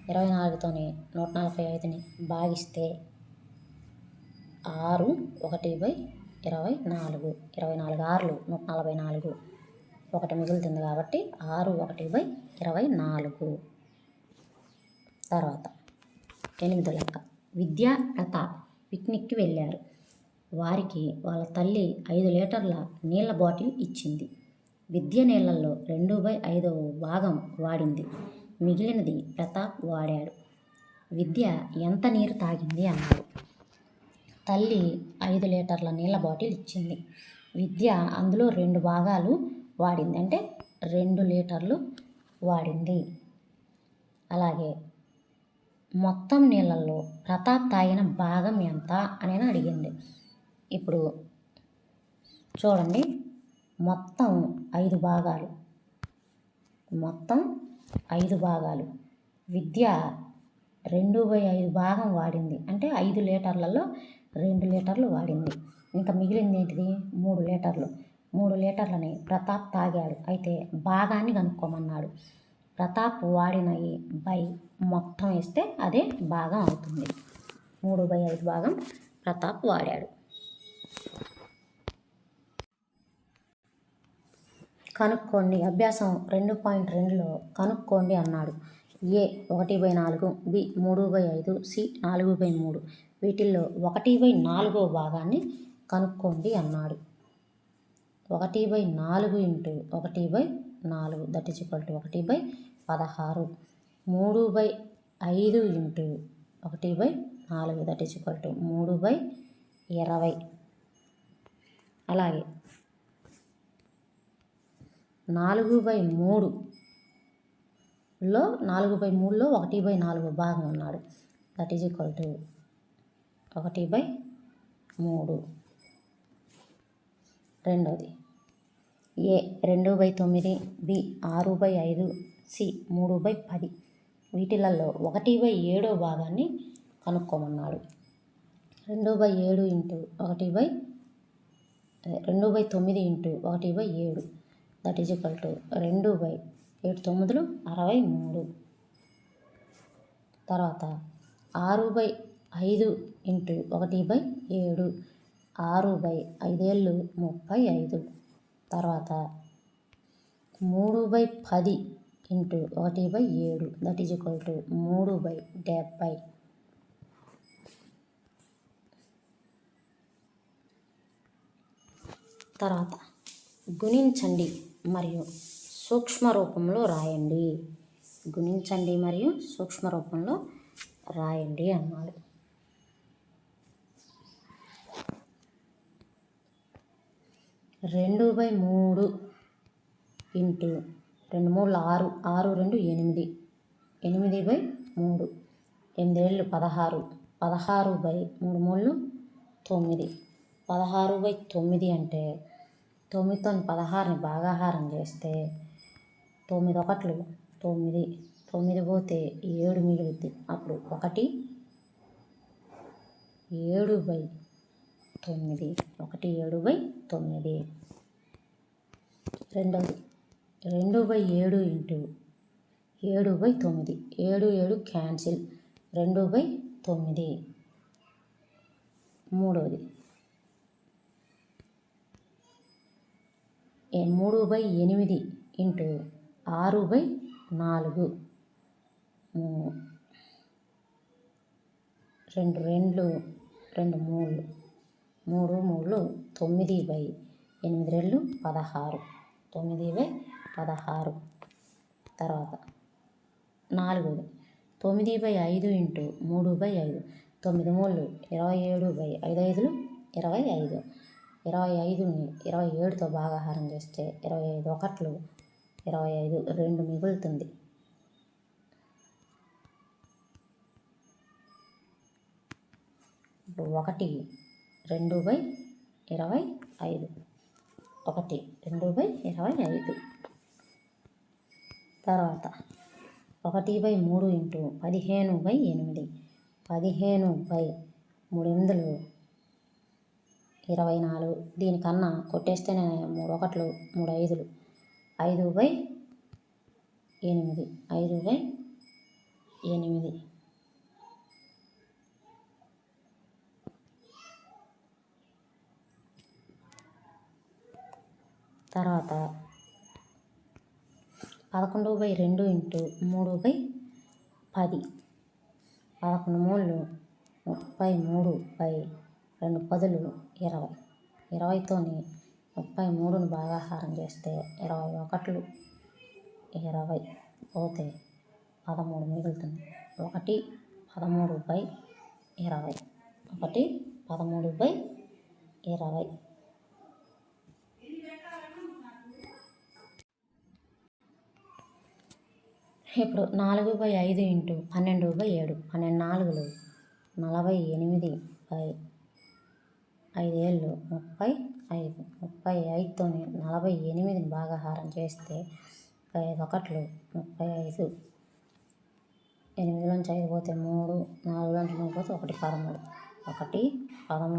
24తోని 145ని భాగిస్తే 6 1/24 24 6 144 1 మిగులుతుంది కాబట్టి 6 1/24. తర్వాత 8వ లెక్క. విద్య, లత పిక్నిక్కి వెళ్ళారు. వారికి వాళ్ళ తల్లి 5 లీటర్ల నీళ్ళ బాటిల్ ఇచ్చింది. విద్య నీళ్ళల్లో 2/5 భాగం వాడింది. మిగిలినది ప్రతాప్ వాడాడు. విద్య ఎంత నీరు తాగింది అన్నాడు. తల్లి 5 లీటర్ల నీళ్ళ బాటిల్ ఇచ్చింది. విద్య అందులో 2 భాగాలు వాడింది, అంటే 2 లీటర్లు వాడింది. అలాగే మొత్తం నీళ్ళల్లో ప్రతాప్ తాగిన భాగం ఎంత అని అడిగింది. ఇప్పుడు చూడండి, మొత్తం 5 భాగాలు, మొత్తం 5 భాగాలు. విద్య 2/5 భాగం వాడింది, అంటే 5 లీటర్లలో 2 లీటర్లు వాడింది. ఇంకా మిగిలింది ఏంటిది? 3 లీటర్లు. 3 లీటర్లని ప్రతాప్ తాగాడు. అయితే భాగాన్ని కనుక్కోమన్నాడు. ప్రతాప్ వాడినవి బై మొత్తం వేస్తే అదే భాగం అవుతుంది. 3/5 భాగం ప్రతాప్ వాడాడు. కనుక్కోండి. అభ్యాసం 2.2లో కనుక్కోండి అన్నాడు. ఏ 1/4, బి 3/5, సి 4/3. వీటిల్లో 1/4 భాగాన్ని కనుక్కోండి అన్నాడు. 1/4 into 1/4 that is equal to 1/16. 3/5 into 1/4 that is equal to 3/20. అలాగే 4/3లో 1/4 భాగం అన్నాడు. That is equal to 1/3. రెండోది ఏ 2/9, బి 6/5, సి 3/10. వీటిలలో 1/7 భాగాన్ని కనుక్కోమన్నాడు. 2/7 into 2/9 into 1/7 that is equal to 2/7 63. తర్వాత 6/5 ఇంటూ 1/7 6/5 35. తర్వాత 3/10 into 1/7 that is equal to 3/70. తర్వాత గుణించండి మరియు సూక్ష్మ రూపంలో రాయండి. గుణించండి మరియు సూక్ష్మ రూపంలో రాయండి అన్నాడు. 2/3 ఇంటూ 2 3 6, 6 2 8, 8/3. 8 16, 16/3 9. 16/9 అంటే 9తో 16ని భాగాహారం చేస్తే 9 1 9, 9 పోతే 7 మిగులుద్ది. అప్పుడు 1 7/9, 1 7/9. రెండవది 2/7 ఇంటూ 7/9. 7 7 క్యాన్సిల్, 2/9. మూడవది 3/8 ఇంటూ 6/4. 2 2 2 3 3 3 9/8 2 16. 9/16. తర్వాత నాలుగవది 9/5 ఇంటూ 3/5. 9 3 27/5 25. 25ని 27తో భాగాహారం చేస్తే 25 1 25 2 మిగులుతుంది. ఇప్పుడు 1 2/25. 1 2/25. తర్వాత 1/3 ఇంటూ 15/8. 15/3 24. దీనికన్నా కొట్టేస్తేనే 3 1 3 5. 5/8. 5/8. తర్వాత 11/2 ఇంటూ 3/10. 11 3 33/10. 2 10లు 20. 20తోని 33ని భాగాహారం చేస్తే 21లు 20 పోతే 13 మిగులుతుంది. 1 13/20. 1 13/20. ఇప్పుడు 4/5 ఇంటూ 12/7. 12 4లు 48/5. 5 ఏళ్ళు 35. 35తోని 48ని భాగాహారం చేస్తే 5 1లు 35. 8లోంచి 5 పోతే 3. 4లోంచి 3 పోతే 1 13. 1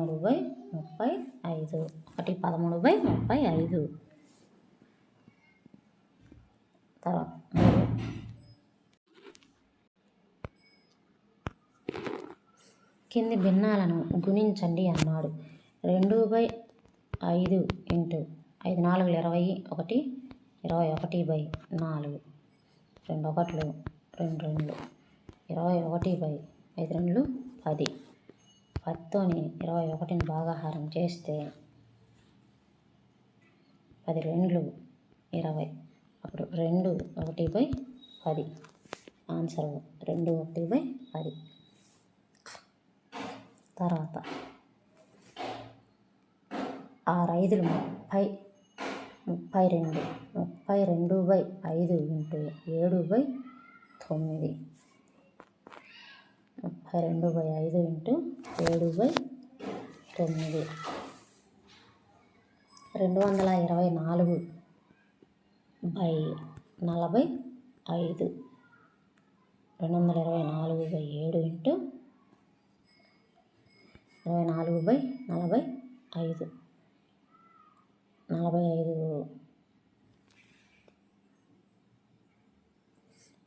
13/35. 1 13/35. తర్వాత కింది భిన్నాలను గుణించండి అన్నాడు. 2/5 ఇంటూ 5 4లు 20. 1 21/4. 2 1లు 2 2లు 21/5 2 10. 10తోని 21ని భాగాహారం చేస్తే 10 2లు 20. అప్పుడు 2 1/10. ఆన్సర్ 2 1/10. తర్వాత 6 5లు 30. 32. 32/5 ఇంటూ 7/9. 32/5 ఇంటూ 7/9. 224/45. 224/7 ఇంటూ 24/45.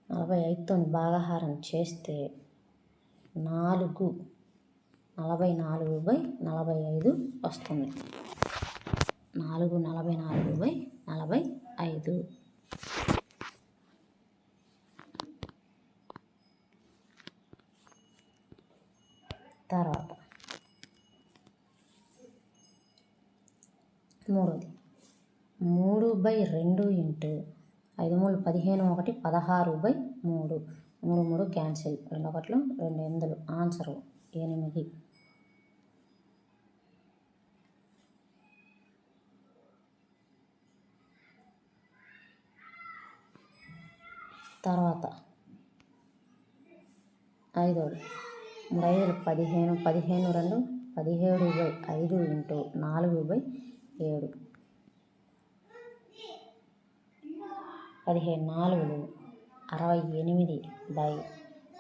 45తోని భాగాహారం చేస్తే 4 44/45 వస్తుంది. 4 44/45. తర్వాత 3ది 3/2 ఇంటూ 5 3 15. 1 16/3. 3 3 క్యాన్సిల్. 2 1లు 2 8లు. ఆన్సరు 8. తర్వాత 5ది 3 5లు 15. 15 2 17/5 ఇంటూ 4/7. 15 4లు 68/7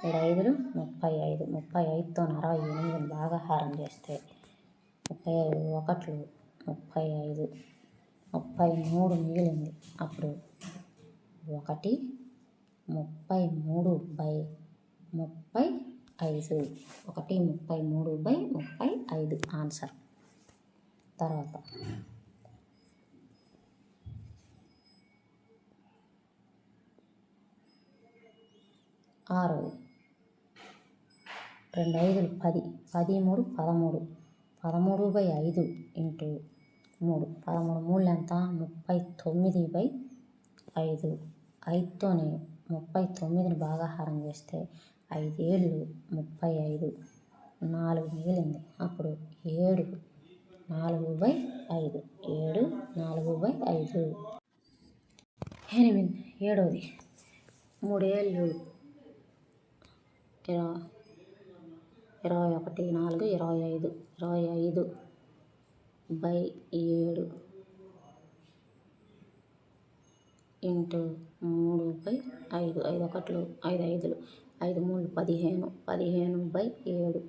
5లు 35. 35తోని 68ని భాగాహారం చేస్తే 35 1లు 35. 33 మిగిలింది. అప్పుడు 1 33/35. 1 33/35 ఆన్సర్. తర్వాత 6ది 2 5లు 10. 10 3 13. 13/5 ఇంటూ 3. 13 3లు ఎంత? 39/5. 5తోని 39ని భాగాహారం చేస్తే 5 ఏళ్ళు 35. 4 మిగిలింది. అప్పుడు 7 4/5. 7 4/5. 7ది 3 ఏళ్ళు 21 4 25. 25/7 ఇంటూ 3/5. 5 1లు 5 5లు 5 3లు 15. 15/7.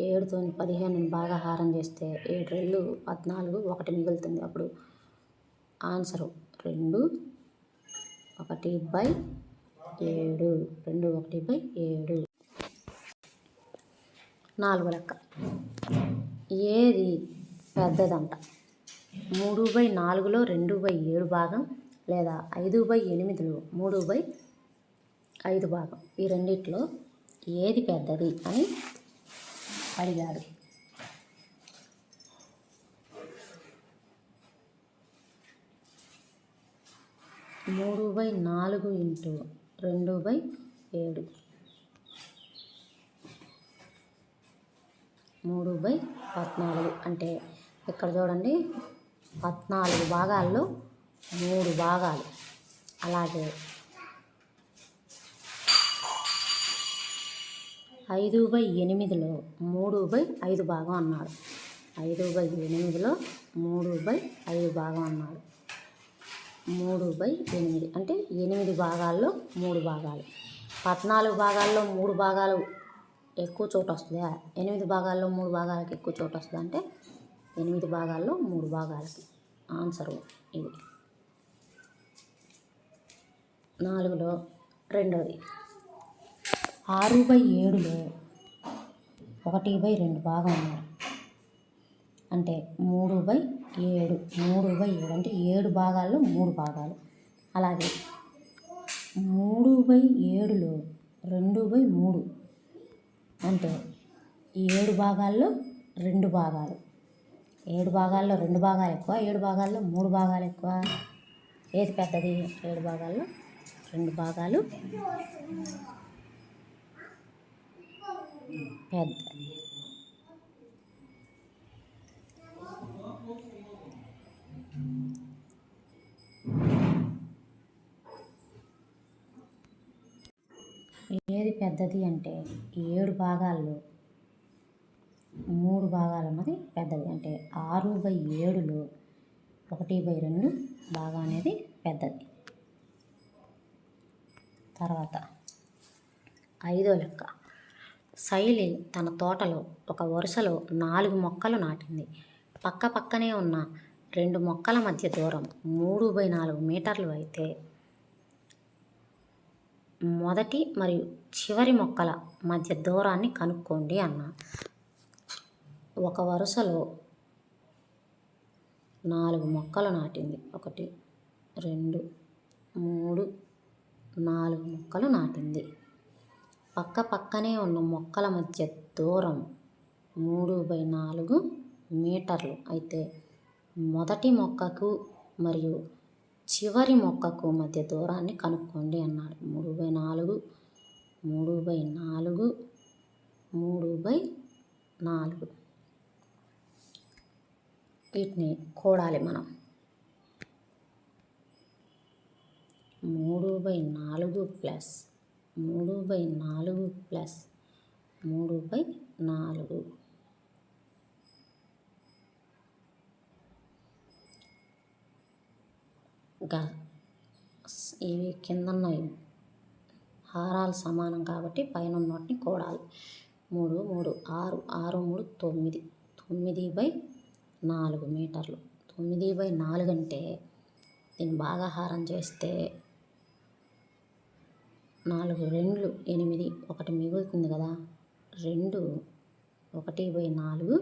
7తోని 15ని భాగాహారం చేస్తే 7 2 14. 1 మిగులుతుంది. అప్పుడు ఆన్సరు 2 1/7. 2 1/7. 4వ లెక్క. ఏది పెద్దదంట? 3/4లో 2/7 భాగం లేదా 5/8లో 3/5 భాగం. ఈ రెండిట్లో ఏది పెద్దది అని అడిగాడు. 3/4 ఇంటూ 2/7 3/14 అంటే ఇక్కడ చూడండి 14 భాగాల్లో 3 భాగాలు. అలాగే 5/8లో 3/5 భాగం అన్నాడు. 5/8లో 3/5 భాగం అన్నాడు. 3/8 అంటే 8 భాగాల్లో 3 భాగాలు. 14 భాగాల్లో 3 భాగాలు ఎక్కువ చోటు వస్తుందా? 8 భాగాల్లో 3 భాగాలకి ఎక్కువ చోటు వస్తుంది అంటే 8 భాగాల్లో 3 భాగాలకి ఆన్సరు ఇది. 4లో రెండవది 6/7లో 1/2 భాగం అన్నాడు. అంటే 3/7 అంటే 7 భాగాల్లో 3 భాగాలు. అలాగే 3/7లో 2/3 అంటే 7 భాగాల్లో 2 భాగాలు. 7 భాగాల్లో 2 భాగాలు ఎక్కువ, 7 భాగాల్లో 3 భాగాలు ఎక్కువ. ఏది పెద్దది? 7 భాగాల్లో 2 భాగాలు పెద్దది. ఏది పెద్దది అంటే 7 భాగాల్లో 3 భాగాలు అన్నది పెద్దది. అంటే 6/7లో 1/2 భాగం అనేది పెద్దది. తర్వాత 5వ లెక్క. శైలి తన తోటలో ఒక వరుసలో 4 మొక్కలు నాటింది. పక్క పక్కనే ఉన్న 2 మొక్కల మధ్య దూరం 3/4 మీటర్లు అయితే మొదటి మరియు చివరి మొక్కల మధ్య దూరాన్ని కనుక్కోండి అన్న. ఒక వరుసలో 4 మొక్కలు నాటింది. 1 2 3 4 మొక్కలు నాటింది. పక్క పక్కనే ఉన్న మొక్కల మధ్య దూరం 3/4 మీటర్లు అయితే మొదటి మొక్కకు మరియు చివరి మొక్కకు మధ్య దూరాన్ని కనుక్కోండి అన్నాడు. 3/4 3/4 3/4 వీటిని కూడాలి మనం. 3/4 ప్లస్ 3/4 ప్లస్ 3/4 ఇవి కింద హారాలు సమానం కాబట్టి పైన ఉన్నటిని కూడాలి. 3 3 6 6 3 9 9/4 మీటర్లు. 9/4 అంటే దీన్ని బాగా హారం చేస్తే 4 2 8 ఒకటి మిగులుతుంది కదా. 2 1/4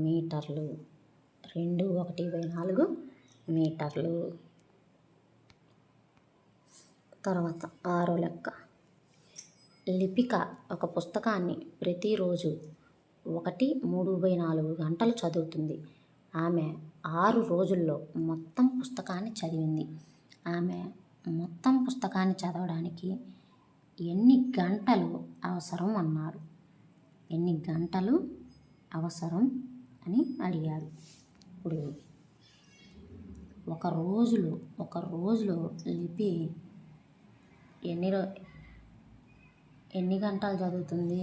మీటర్లు. 2 1/4 మీటర్లు. తర్వాత 6వ లెక్క. లిపిక ఒక పుస్తకాన్ని ప్రతిరోజు 3/4 గంటలు చదువుతుంది. ఆమె 6 రోజుల్లో మొత్తం పుస్తకాన్ని చదివింది. ఆమె మొత్తం పుస్తకాన్ని చదవడానికి ఎన్ని గంటలు అవసరం అన్నాడు. ఎన్ని గంటలు అవసరం అని అడిగాడు. ఇప్పుడు ఒక రోజులో లిపి ఎన్ని గంటలు చదువుతుంది?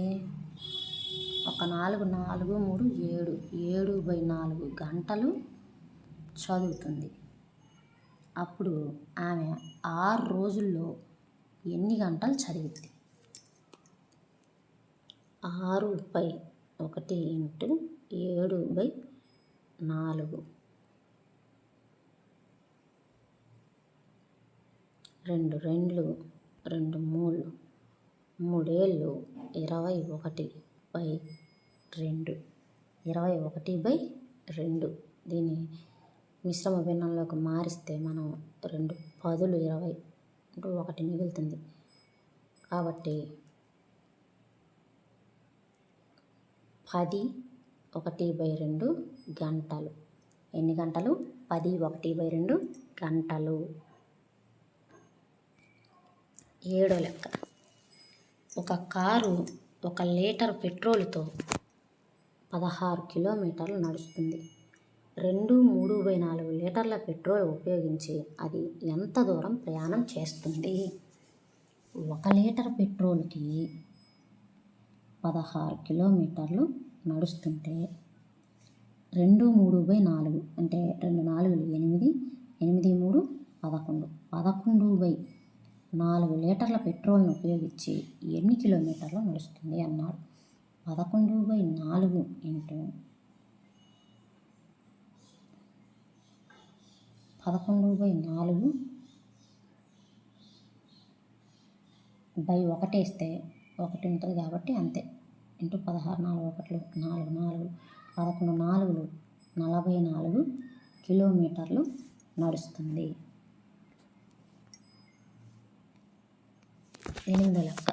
4 4 3 7 7/4 గంటలు చదువుతుంది. అప్పుడు ఆమె 6 రోజుల్లో ఎన్ని గంటలు చదివింది? 6/1 ఇంటూ 7/4 2 2 2 3 3 21/2 21/2. దీన్ని మిశ్రమ భిన్నంలోకి మారిస్తే మనం 2 10 20 అంటే 1 మిగులుతుంది. కాబట్టి 10 1/2 గంటలు. ఎన్ని గంటలు? 10 1/2 గంటలు. ఏడో లెక్క. ఒక కారు 1 లీటర్ పెట్రోలుతో 16 కిలోమీటర్లు నడుస్తుంది. 2 లీటర్ల పెట్రోల్ ఉపయోగించి అది ఎంత దూరం ప్రయాణం చేస్తుంది? 1 లీటర్ పెట్రోల్కి 16 కిలోమీటర్లు నడుస్తుంటే 2/3/4 అంటే 2 4లు 8, 8 3 11. 11/4 లీటర్ల పెట్రోల్ను ఉపయోగించి ఎన్ని కిలోమీటర్లు నడుస్తుంది అన్నాడు. 11/4 ఇంటూ 11/4 బై 1 వేస్తే 1 ఉంటుంది కాబట్టి అంతే. ఇంటూ 16 4 1 4 4 11 4 44 కిలోమీటర్లు నడుస్తుంది. 8వ లెక్క.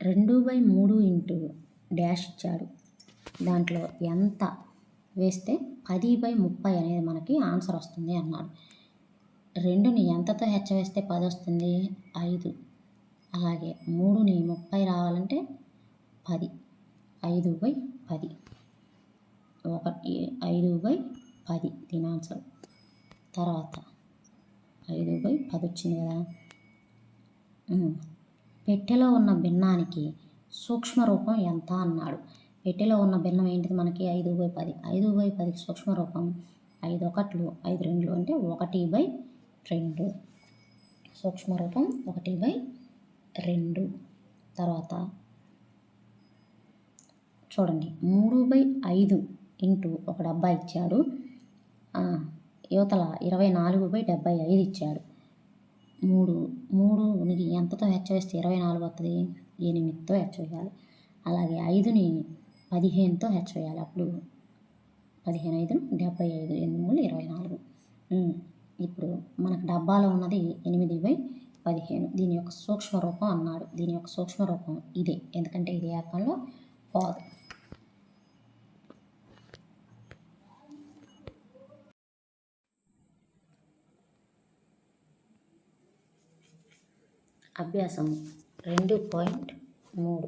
2/3 ఇంటూ డాష్ ఇచ్చాడు. దాంట్లో ఎంత వేస్తే 10/30 అనేది మనకి ఆన్సర్ వస్తుంది అన్నాడు. 2ని ఎంతతో హెచ్చవేస్తే 10 వస్తుంది? 5. అలాగే 3ని 30 రావాలంటే 10. 5/10. 5/10 దీని ఆన్సర్. తర్వాత 5/10 వచ్చింది కదా. పెట్టెలో ఉన్న భిన్నానికి సూక్ష్మ రూపం ఎంత అన్నాడు. పెట్టెలో ఉన్న భిన్నం ఏంటిది మనకి? 5/10. 5/10కి సూక్ష్మ రూపం 5 1 5 2 అంటే 1/2. సూక్ష్మ రూపం 1/2. తర్వాత చూడండి, 3/5 ఇంటూ ఒక డబ్బా ఇచ్చాడు. యువతల 24/75 ఇచ్చాడు. 3ని ఎంతతో హెచ్చవేస్తే 24 వస్తుంది? 8తో హెచ్చవేయాలి. అలాగే 5ని 15తో హెచ్చవేయాలి. అప్పుడు 15 5 75, 8 3 24. ఇప్పుడు మనకు డబ్బాలో ఉన్నది 8/15. దీని యొక్క సూక్ష్మ రూపం అన్నాడు. దీని యొక్క సూక్ష్మ రూపం ఇదే, ఎందుకంటే ఇది ఏకంలో పోదు. అభ్యాసం 2.3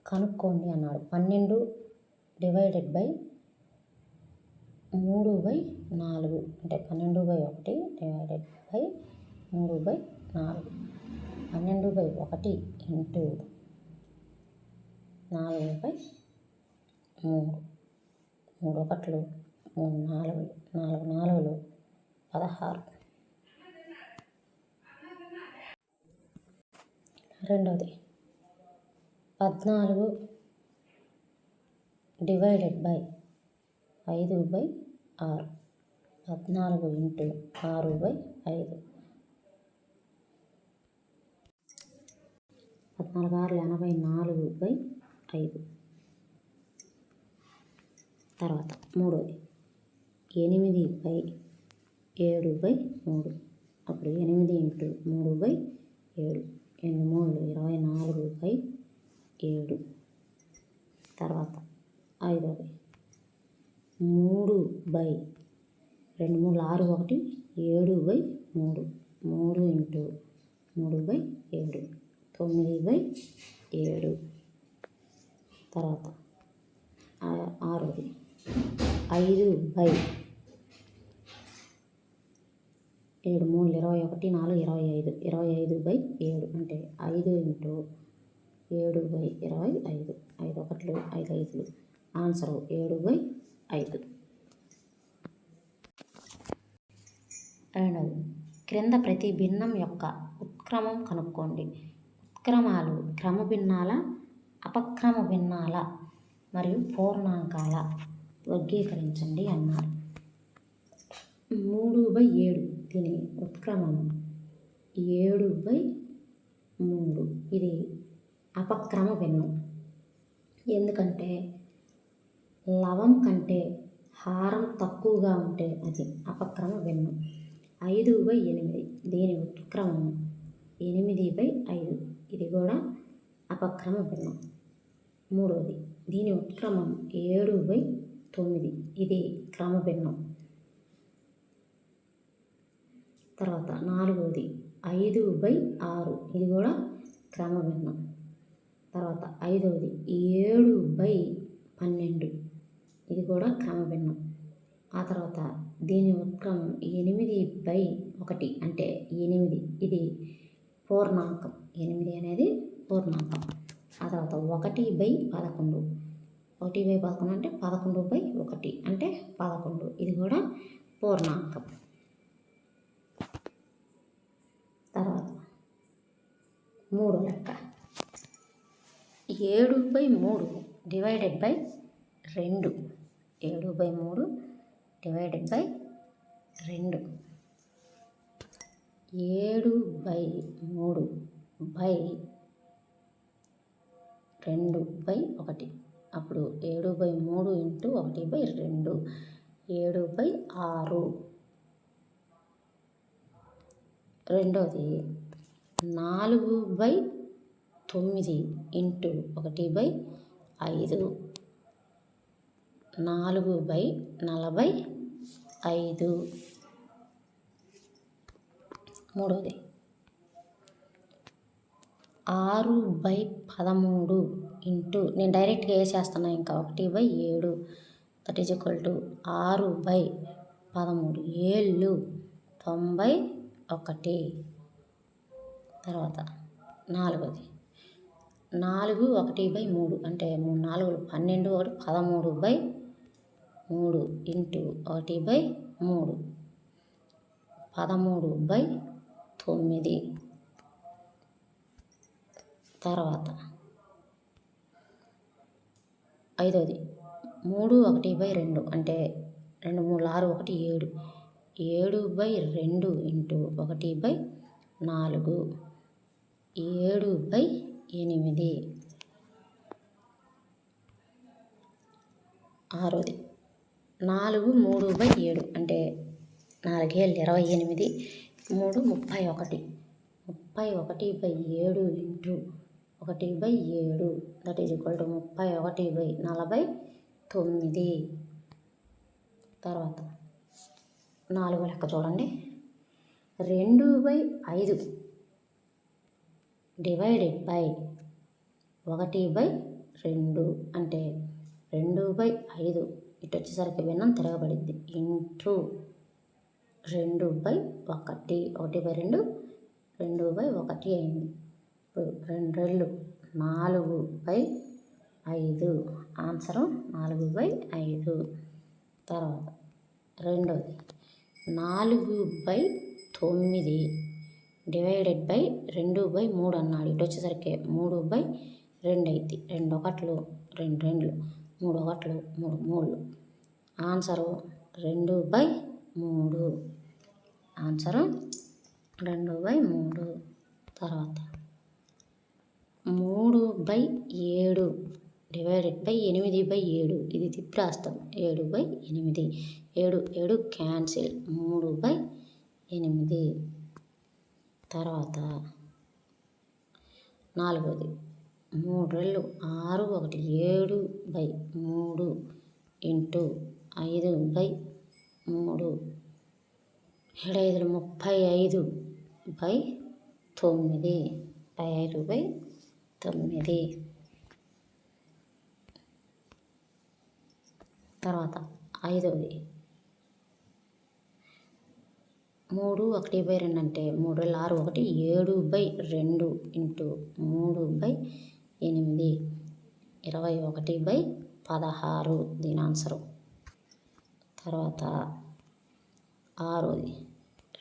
కనుక్కోండి అన్నాడు. 12 డివైడెడ్ బై 3/4 అంటే 12/1 డివైడెడ్ బై 3/4. 12/1 ఇంటూ 4/3. 3 1 3 4 4 4 16. రెండవది 14 డివైడెడ్ బై 5/6. 14 ఇంటూ 6/5. 14 6 84/5. తర్వాత మూడవది 8/7/3. అప్పుడు 8 ఇంటూ 3/7. 8 3 24/7. తర్వాత ఐదవది 3/2 3 6 1 7/3. 3 ఇంటూ 3/7 9/7. తర్వాత ఆరవది 5/7. 7 3 21 4 25. 25/7 అంటే 5 ఇంటూ 7/25. 5 1 5 5. ఆన్సర్ 7/5. రెండవది క్రింద ప్రతి భిన్నం యొక్క ఉత్క్రమం కనుక్కోండి. ఉత్క్రమాలు క్రమ భిన్నాల, అపక్రమ భిన్నాల మరియు పూర్ణాంకాల వర్గీకరించండి అన్నారు. 3/7 దీని ఉత్క్రమం 7/3. ఇది అపక్రమ భిన్నం. ఎందుకంటే లవం కంటే హారం తక్కువగా ఉంటే అది అపక్రమ భిన్నం. 5/8 దీని ఉత్క్రమం 8/5. ఇది కూడా అపక్రమ భిన్నం. మూడవది దీని ఉత్క్రమం 7/9. ఇది క్రమ భిన్నం. తర్వాత నాలుగవది 5/6 ఇది కూడా క్రమభిన్నం. తర్వాత 5వది 7/12 ఇది కూడా క్రమభిన్నం. ఆ తర్వాత దీని ఉత్క్రమం 8/1 అంటే 8 ఇది పూర్ణాంకం. 8 అనేది పూర్ణాంకం. ఆ తర్వాత 1/11 1/11 అంటే 11/1 అంటే 11 ఇది కూడా పూర్ణాంకం. తర్వాత 3 లెక్క 7/3 divided by 2 7/3 divided by 2 7/3 by 2/1 అప్పుడు 7/3 ఇంటూ 1/2 7/6. రెండోది 4/9 ఇంటూ 1/5 4/45. మూడోది 6/13 ఇంటూ నేను డైరెక్ట్గా వేసేస్తున్నా ఇంకా 1/7 దట్ ఈజ్ ఈక్వల్ టు 6/13 7 91. తర్వాత నాలుగోది 4 1/3 అంటే 3 4 12 1 13/3 ఇంటూ 1/3 13/9. తర్వాత ఐదోది 3 1/2 అంటే 2 3 6 1 7 7/2 ఇంటూ 1/4 7/8. ఆరోది 4 3/7 అంటే 4 7 28 3 31 31/7 into 1/7 that is equal to 31/49. తర్వాత 4 లెక్క చూడండి 2/5 డివైడెడ్ బై 1/2 అంటే 2/5 ఇటు వచ్చేసరికి భిన్నం తిరగబడింది ఇంటూ 2/1 1/2 2/1 అయింది. ఇప్పుడు 2 4/5 ఆన్సరు 4/5. తర్వాత రెండోది 4/9 డివైడెడ్ బై 2/3 అన్నాడు. ఇటు వచ్చేసరికి 3/2 అయింది. 2 1 2 2 3 1 3 3 ఆన్సరు 2/3. ఆన్సరు 2/3. తర్వాత 3/7 డివైడెడ్ బై 8/7 ఇది తిప్పి రాస్తాం 7/8 7 7 క్యాన్సిల్ 3/8. తర్వాత నాలుగోది 3 6 1 7/3 ఇంటూ 5/3 7 5 35/9 35/9. తర్వాత ఐదవది 3 1/2 అంటే 3 6 1 7/2 ఇంటూ 3/8 21/16 దీని ఆన్సరు. తర్వాత ఆరోది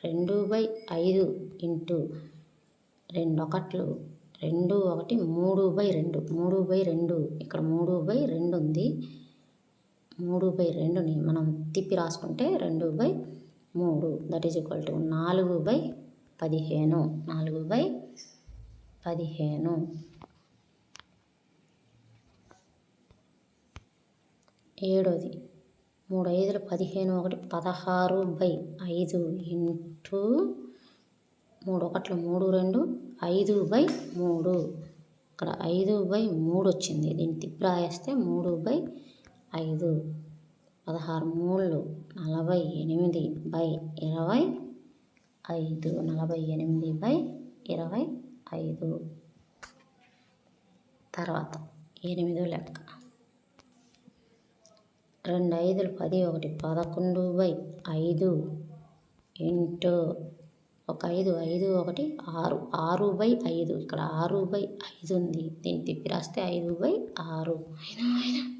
2/5 ఇంటూ 2 1 2 1 3/2 3/2 ఇక్కడ 3/2 ఉంది. 3/2ని మనం తిప్పి రాసుకుంటే 2/3 that is equal to 4/15 4/15. ఏడోది 3 5 15 1 16/5 into 3 1 3 2 5/3 ఇక్కడ 5/3 వచ్చింది. దీన్ని తిప్పి రాయేస్తే 3/5 16 3 48/25 5 48/25. తర్వాత 8వ లెక్క 2 5 10 1 11/5 ఇంటూ ఒక 5 5 1 6 6/5. ఇక్కడ 6/5 ఉంది, దీన్ని తిప్పి రాస్తే 5/6.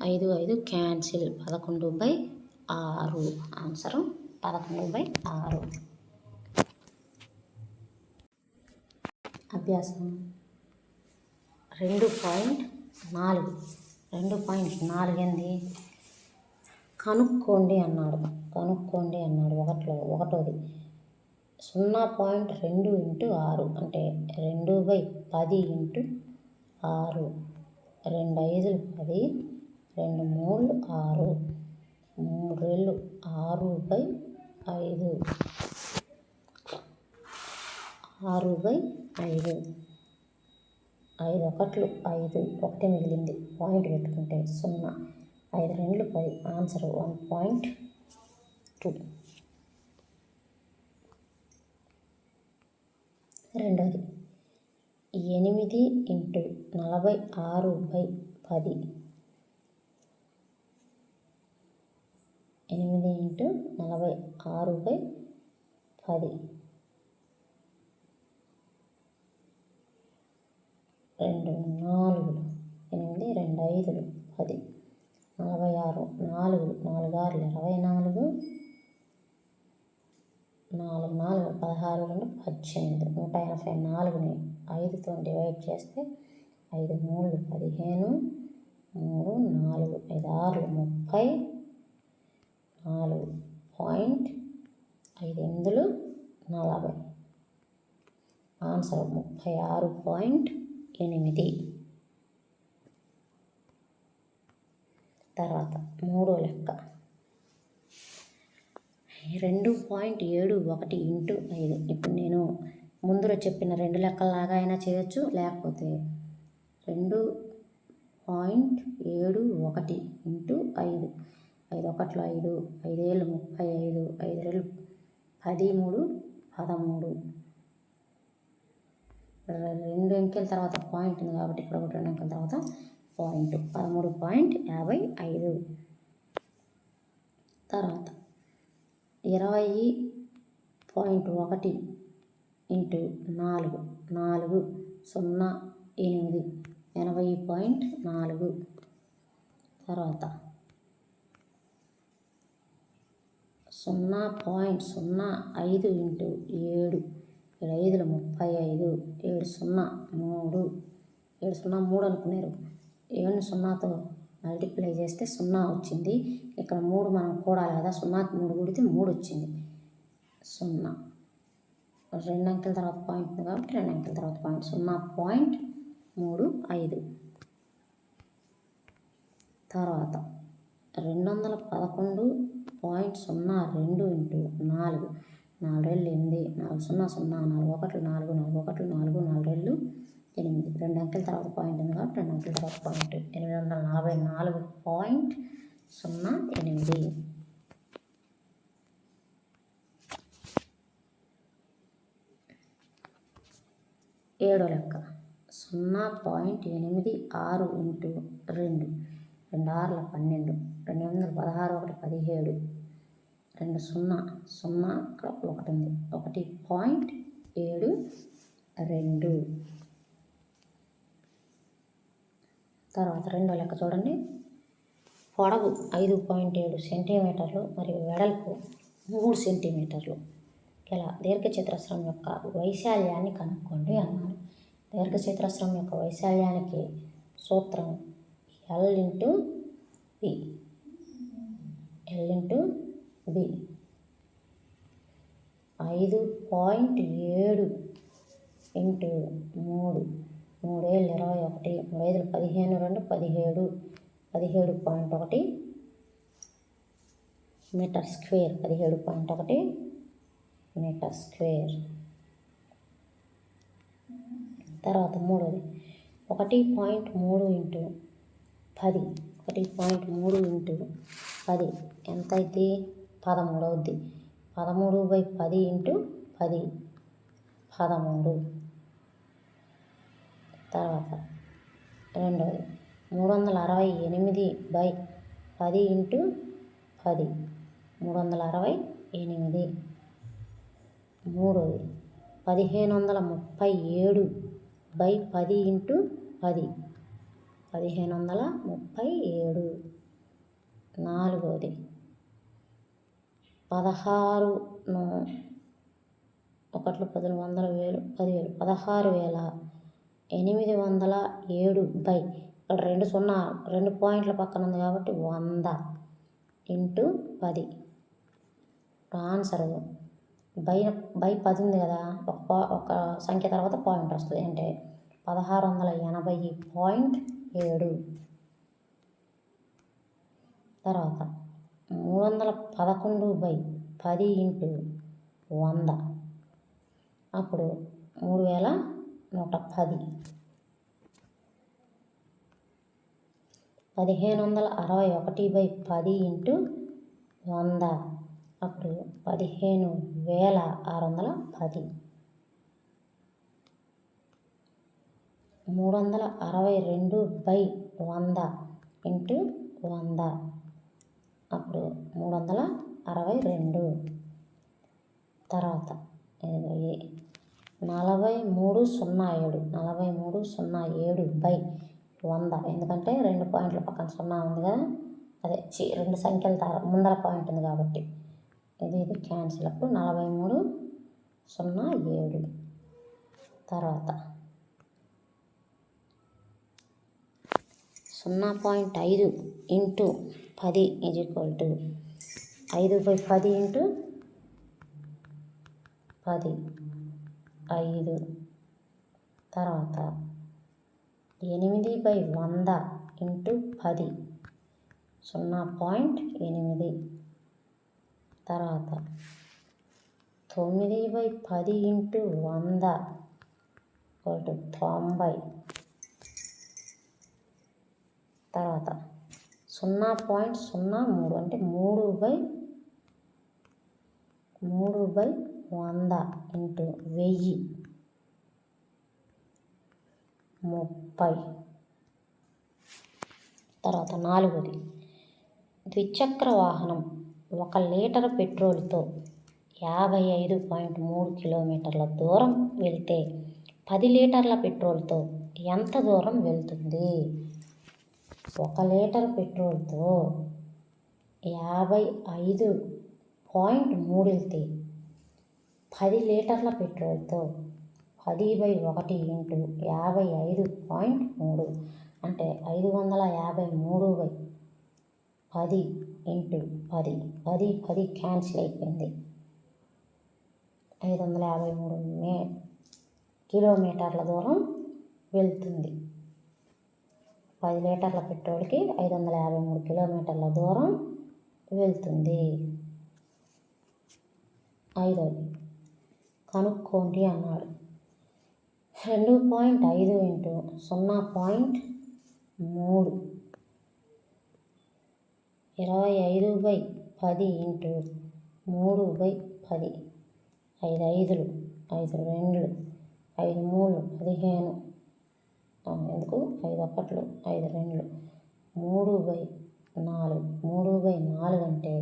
5 5 క్యాన్సిల్, 11/6. ఆన్సరు 11/6. అభ్యాసం 2.4. 2.4 ఏంది? కనుక్కోండి అన్నాడు. ఒకటోది 0.2 × 6 అంటే 2/10 × 6. 2 5 10, 2 3 6, 3 6/5. 6/5. 5 1 5, 1 మిగిలింది, పాయింట్ పెట్టుకుంటే 0. 5 2 10. ఆన్సర్ 1.2. రెండోది 8 × 46/10. 8 × 46/10. 2 4, 8 2 5, 10, 46, 4 4 6 24, 4 4 16 2 18. 184ని 5తో డివైడ్ చేస్తే 5 3 15, 3 4 5 6 30, 4.5 8 40. ఆన్సర్ 36.8. తర్వాత 3వ లెక్క 2.71 × 5. ఇప్పుడు నేను ముందులో చెప్పిన 2 లెక్కల్లాగా అయినా చేయొచ్చు, లేకపోతే 2.71 × 5. 5 1 5, 5 ఏళ్ళు 35, 5 2 13, 13. 2 అంకెల తర్వాత పాయింట్ ఉంది కాబట్టి ఇక్కడ ఒక 2 అంకెల తర్వాత పాయింట్ 13.55. తర్వాత 20.1 × 4 4 0 8 80.4. తర్వాత 0.05 × 7, 7 5 35, 7 0 3, 7 0 3 అనుకున్నారు. 7ని 0తో మల్టిప్లై చేస్తే 0 వచ్చింది. ఇక్కడ 3 మనం కూడాలి కదా, 0కి 3 కూడితే 3 వచ్చింది. 0 2 అంకెల తర్వాత పాయింట్ ఉంది కాబట్టి 2 అంకెల తర్వాత పాయింట్ 0.35. తర్వాత 211.02 × 4 4 8 4 0 0 4 1 4 4 1 4 4 8. 2 అంకెల తర్వాత పాయింట్ ఉంది కాబట్టి 2 అంకెల తర్వాత పాయింట్ 844.08. ఏడో లెక్క 0.86 × 2 2 6 12, 2 8 16 1 17, 2 0 0 ఇక్కడ 1 ఉంది, 1.72. తర్వాత రెండో లెక్క చూడండి. పొడవు 5.7 సెంటీమీటర్లు మరియు వెడల్పు 3 సెంటీమీటర్లు గల దీర్ఘచతురస్రం యొక్క వైశాల్యాన్ని కనుక్కోండి అన్నారు. దీర్ఘచతురస్రం యొక్క వైశాల్యానికి సూత్రం L × B. L × B 5.7 × 3 3 ఏళ్ళు 21, 3 5 15 2 17, 17.1 మీటర్ స్క్వేర్. 17.1 metre square. తర్వాత మూడోది 1.3 × 10. 1.3 × 10 ఎంత అయితే 13 అవుద్ది. 13/10 × 10 13. తర్వాత రెండోది 368/10 ఇంటూ 10 368. మూడోది 1537/10 ఇంటూ 10 1537. నాలుగోది 16 ఒకట్లు 10 వందల వేలు 10,000 16,807 ఇక్కడ 2 పాయింట్ల పక్కన ఉంది కాబట్టి 100 ఇంటూ 10. ఆన్సర్ బై 10 ఉంది కదా, ఒక సంఖ్య తర్వాత పాయింట్ వస్తుంది, అంటే 1680.7. తర్వాత 311/10 ఇంటూ 100 అప్పుడు 3110. 1561/10 ఇంటూ 100 అప్పుడు 15,610. 362/100 ఇంటూ 100 అప్పుడు 362. తర్వాత 4307/100 ఎందుకంటే 2 పాయింట్ల పక్కన 0 ఉంది కదా, అదే 2 సంఖ్యల ముందర పాయింట్ ఉంది కాబట్టి ఇది క్యాన్సిల్. అప్పుడు 4307. తర్వాత 0.5 ఇంటూ 10 = 5/10 ఇంటూ 10 5. తర్వాత 8/100 ఇంటూ 10 0.8. తర్వాత 9/10 ఇంటూ 100 90. తర్వాత 0.03 అంటే 3/100 ఇంటూ 1000 30. తర్వాత నాలుగోది ద్విచక్ర వాహనం 1 లీటర్ పెట్రోల్తో 55.3 కిలోమీటర్ల దూరం వెళితే 10 లీటర్ల పెట్రోల్తో ఎంత దూరం వెళ్తుంది? 1 లీటర్ పెట్రోల్తో 55.3 వెళ్తే 10 లీటర్ల పెట్రోల్తో 10/1 ఇంటూ 55.3 అంటే 553/10 ఇంటూ 10 10 క్యాన్సిల్ అయిపోయింది. 553 కిలోమీటర్ల దూరం వెళ్తుంది. 10 లీటర్ల పెట్రోల్కి 553 కిలోమీటర్ల దూరం వెళ్తుంది. ఐదోది కనుక్కోండి అన్నాడు. 2.5 ఇంటూ 0.3 25/10 ఇంటూ 3/10 5 5లు 5 2లు 5 3లు 15 ఎందుకు 5 1లు 5 2లు 3/4 3/4 అంటే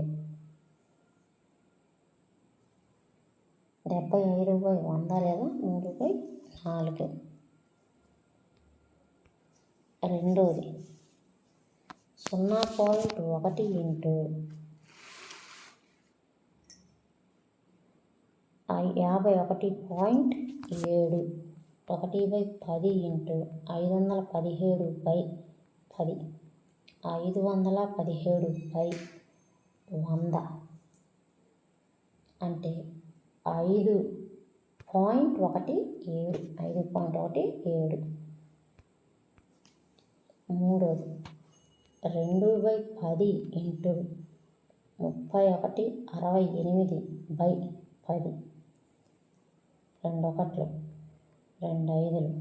75/100 లేదా 3/4. రెండోది 0.1 ఇంటూ 51.7 1/10 ఇంటూ 517/10 517/100 అంటే 5.17 5.17. మూడోది 2/10 ఇంటూ 3168/10 2 1లు 2 5లు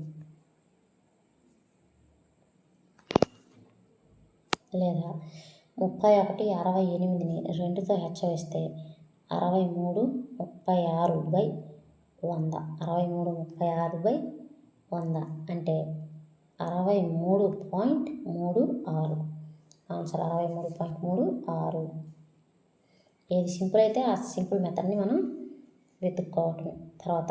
లేదా 3168ని 2తో హెచ్చవేస్తే 63 36/10 100. 63 36 బై 100 అంటే 63.36. ఆన్సర్ 63.36. ఏది సింపుల్ అయితే ఆ సింపుల్ మెథడ్ని మనం వెతుక్కోవటం. తర్వాత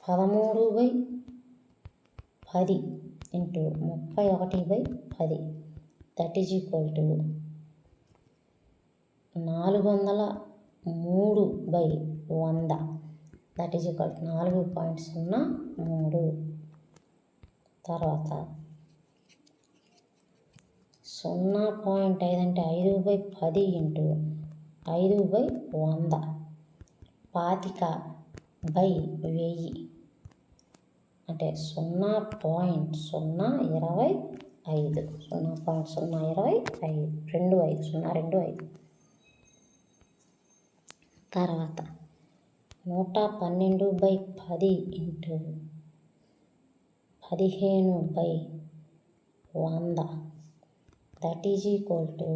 13/10 into 31/10 that is equal to 403/100 that is equal to 4.03. తర్వాత 0.5 అంటే 5/10 ఇంటూ 5/100 25/1000 అంటే 0.025 0.025 0.25. తర్వాత 112/10 into 15/100 that is equal to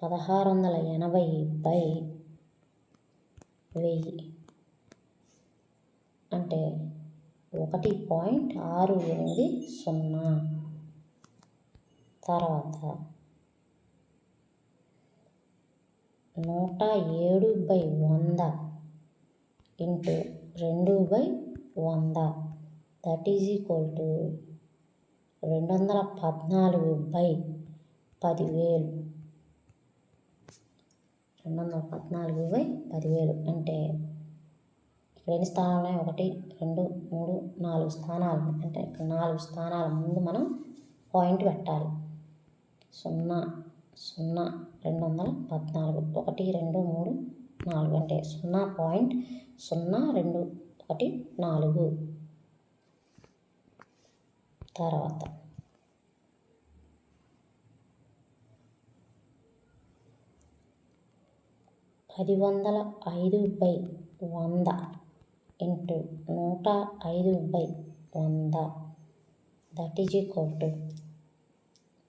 1680/1000 అంటే 1.680. తర్వాత 107/100 into 2/100 that is equal to 214/10,000 214/10,000 అంటే ఇక్కడ ఎన్ని స్థానాలు ఉన్నాయి? 1 2 3 4 స్థానాలు. అంటే ఇక్కడ 4 స్థానాల ముందు మనం పాయింట్ పెట్టాలి. 0 0 214 1 2 3 4 అంటే 0.0214. తర్వాత 1005/100 into 105/100 that is equal to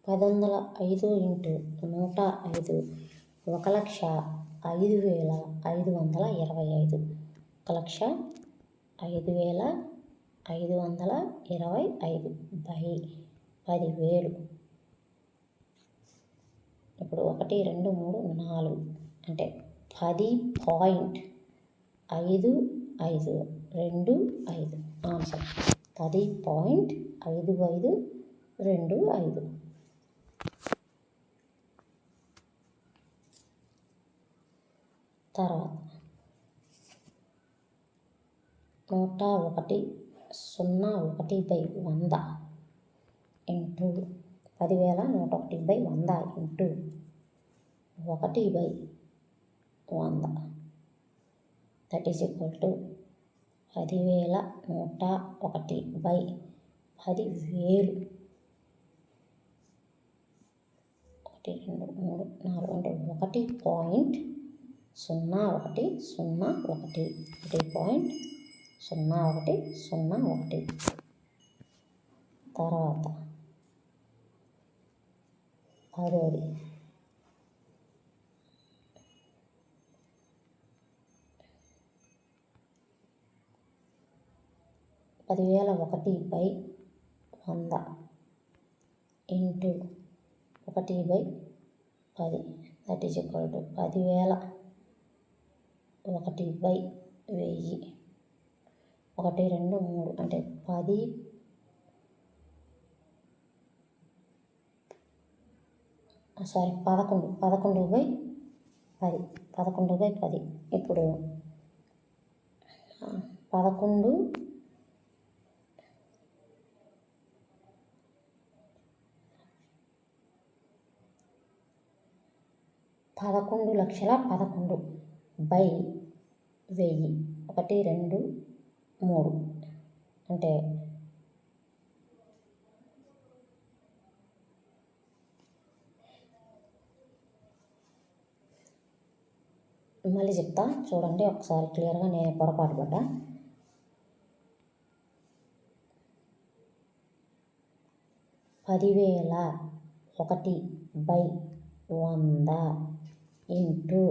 1005 into 105 1,05,525. 1,05,525 by 10,000. ఇప్పుడు 1 2 3 4 అంటే 10.5525. ఆన్సర్ 10.5525. తర్వాత 101/100 into 10,000 101/100 into 1/100 that is equal to 10,101/10,000. 1 2 3 4 అంటే 1.0101. 1.0101. తర్వాత 10వ 10,001/100 into 1/10 that is equal to 10,001/1000. 1 2 3 అంటే 11/10. ఇప్పుడు 11 11,11,1000/1000 1 2 3 అంటే మళ్ళీ చెప్తా చూడండి ఒకసారి క్లియర్గా. నేను పొరపాటు పడ్డా. 10,001/100 ఇంటూ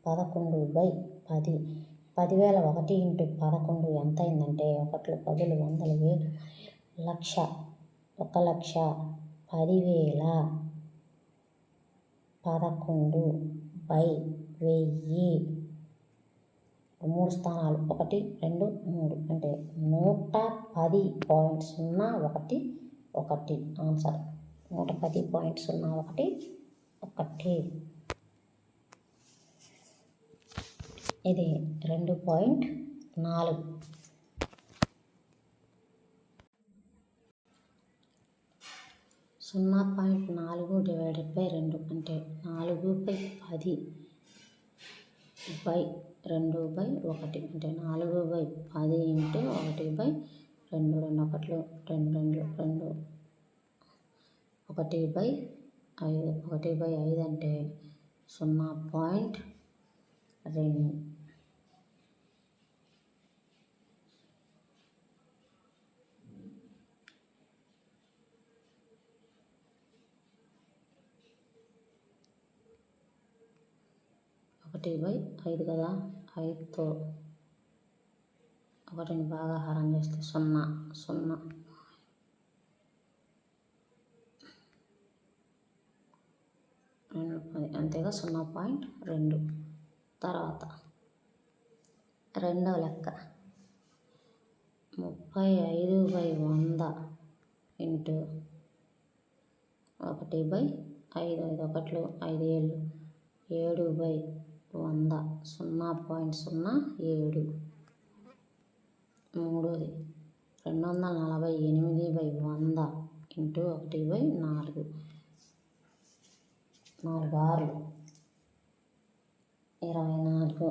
11/10. 10,000 1 ఇంటూ 11 ఎంత అయిందంటే 1 10 100 వేలు లక్ష. 1,10,000 11/1000. 3 స్థానాలు 1 2 3 అంటే 110.01. ఆన్సర్ 110.01. ఇది 2.4. 0.4 డివైడెడ్ బై 2 అంటే 4/10/2/1 అంటే 4/10 ఇంటూ 1/2. 2 1 2 2 1/5. 1/5 అంటే 0.2. ఒకటి బై 5 కదా, 5తో 1ని బాగా హారం చేస్తే 0 0 అంతేగా 0.2. తర్వాత రెండవ లెక్క 35/100 ఇంటూ 1/5. 5 1 5 ఏళ్ళు 7/100 0.07. మూడోది 248/100 ఇంటూ 1/4. 4 ఆరులు 24.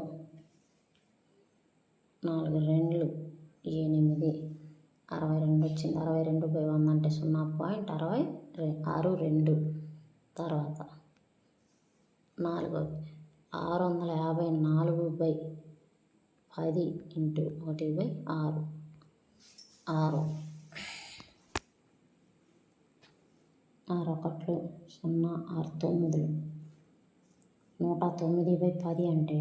4 రెండ్లు 8. 62 వచ్చింది. 62/100 అంటే 0.62. తర్వాత నాలుగోది 654/10 ఇంటూ 1/6. 6 6 1 0 6 9. 109/10 అంటే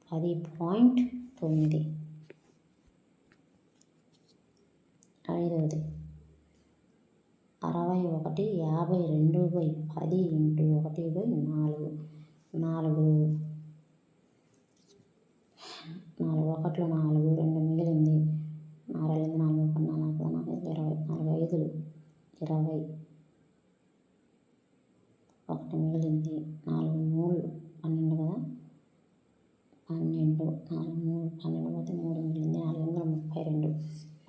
10.9. ఐదవది 61/52/10 ఇంటూ 1/4. 4 4 1 4 2 మిగిలింది. 4 4 4 4 20. 4 5 20. 1 మిగిలింది. 4 3 12 కదా, 12. 4 3 12 పోతే 3 మిగిలింది. 432.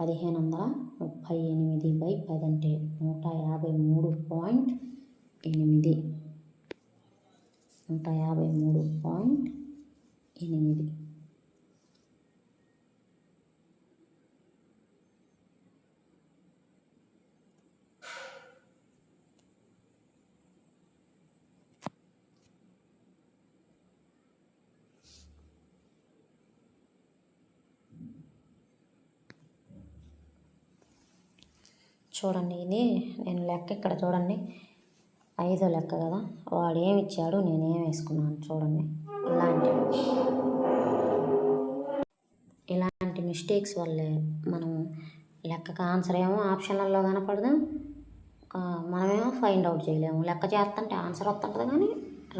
1538/10 అంటే 153.8. 153.8. చూడండి, ఇది నేను లెక్క ఇక్కడ చూడండి 5వ లెక్క కదా, వాడు ఏమి ఇచ్చాడు నేనేం వేసుకున్నాను చూడండి. ఇలాంటి మిస్టేక్స్ వల్లే మనం లెక్కకు ఆన్సర్ ఏమో ఆప్షన్లలో కనపడదు, మనమేమో ఫైండ్ అవుట్ చేయలేము. లెక్క చేస్తుంటే ఆన్సర్ వస్తుంటుంది కానీ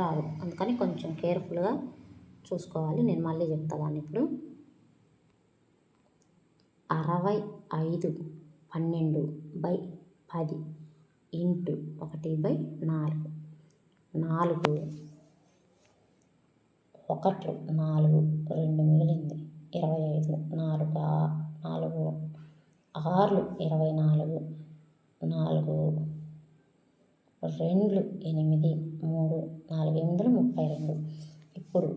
రాదు. అందుకని కొంచెం కేర్ఫుల్గా చూసుకోవాలి. నేను మళ్ళీ చెప్తా దాన్ని. ఇప్పుడు 65/12/10 ఇంటూ 1/4. 4 1 4 2 మిగిలింది. 25. 4 4 6 24. 4 రెండ్లు 8. 3 4 8 32. ఇప్పుడు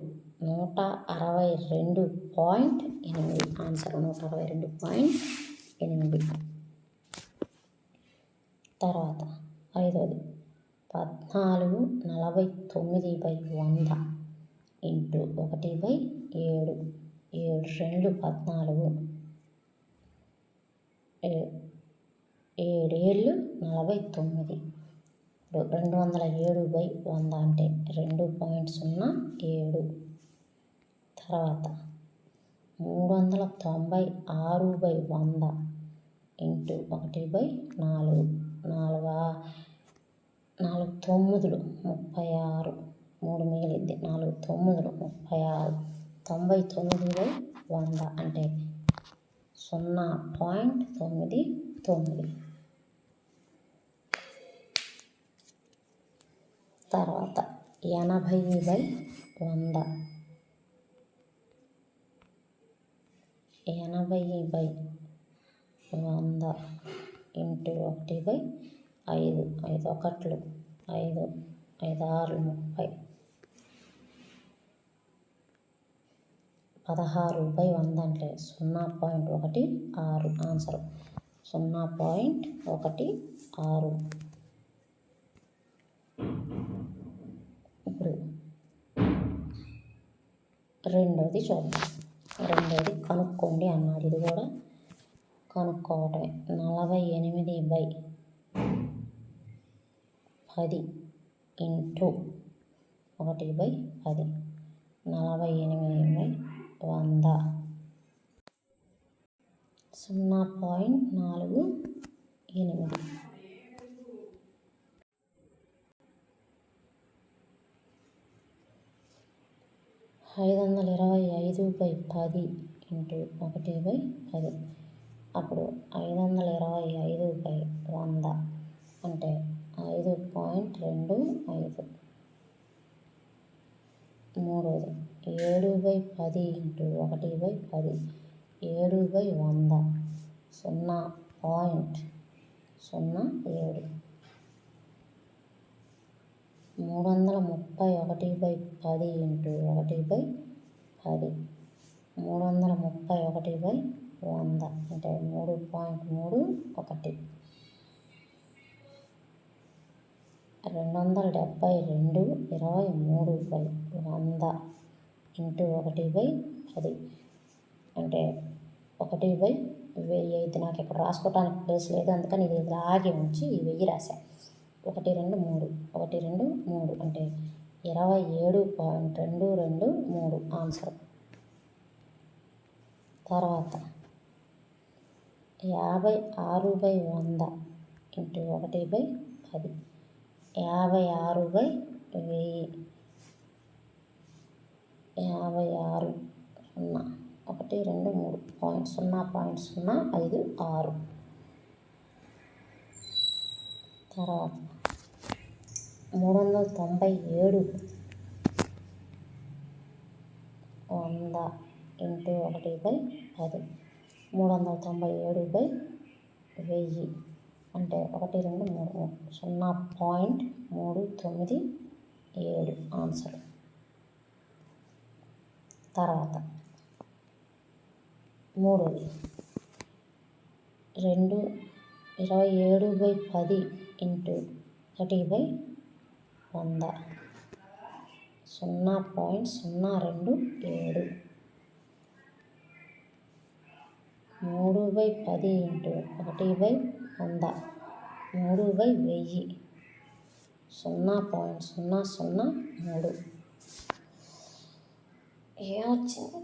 162.8. ఆన్సర్ 162.8. తర్వాత ఐదవది 1449/100 ఇంటూ 1/7. 7 2 14. 7 ఏళ్ళు 49. 207/100 అంటే 2.07. తర్వాత 396/100 ఇంటూ 1/4. 4 తొమ్మిదిలు 36, 3 మిగిలింది. 4 తొమ్మిదిలు 36. 99/100 అంటే 0.99. తర్వాత 80/100. 80/100 ఇంటూ 1/5. 5 ఒకట్లు 5, 5 ఆరులు 30. 16/100 అంటే 0.16. ఆన్సర్ 0.16. ఇప్పుడు రెండోది చూద్దాం. రెండోది కనుక్కోండి అన్నాడు. ఇది కూడా కనుక్కోవటమే. 48/10 ఇంటూ 1/10. 48/100 0.48. 525/10 ఇంటూ 1/10. అప్పుడు 525/100 అంటే 5.25. మూడోది 7/10 ఇంటూ 1/10. 7/100 0.07. 331/10 ఇంటూ 1/10. 331/100 అంటే 3.31. 272/23/100 ఇంటూ 1/10 అంటే 1/1000. ఇది నాకు ఇక్కడ రాసుకోవటానికి ప్లేస్ లేదు, అందుకని ఇది ఆగి ఉంచి ఈ 1000 రాశా. 1 2 3 1 2 3 అంటే 27.223. ఆన్సర్. తర్వాత 56/100 ఇంటూ 1/10. 56/1000. 56 0 1 2 3 0.56. తర్వాత 397/100 ఇంటూ 1/10. 397/1000 అంటే 1 2 3 0.397. ఆన్సర్. తర్వాత మూడోది 27/10 ఇంటూ 1/100 0.027. 3/10 ఇంటూ 1/100 3/1000 0.003. ఏమొచ్చింది?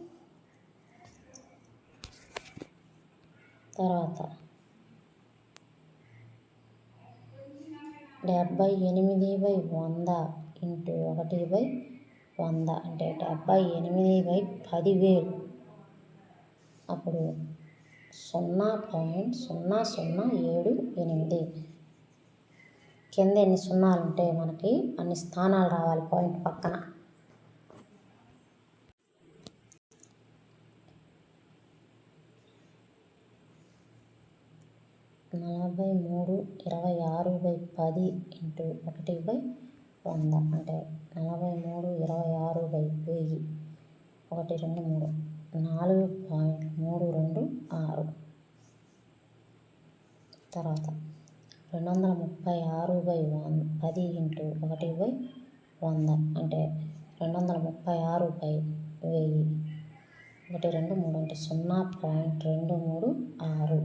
తర్వాత 78/100 ఇంటూ 1/100 అంటే 78/10,000. అప్పుడు 0.0078. కింద ఎన్ని సున్నాలు ఉంటే మనకి అన్ని స్థానాలు రావాలి పాయింట్ పక్కన. (43 26/10 ఇంటూ 1/100 అంటే 43 26/1000. 1 2 3 4.326. తర్వాత 236/10 ఇంటూ 1/100 అంటే 236/1000. 1 2 3 అంటే 0.236.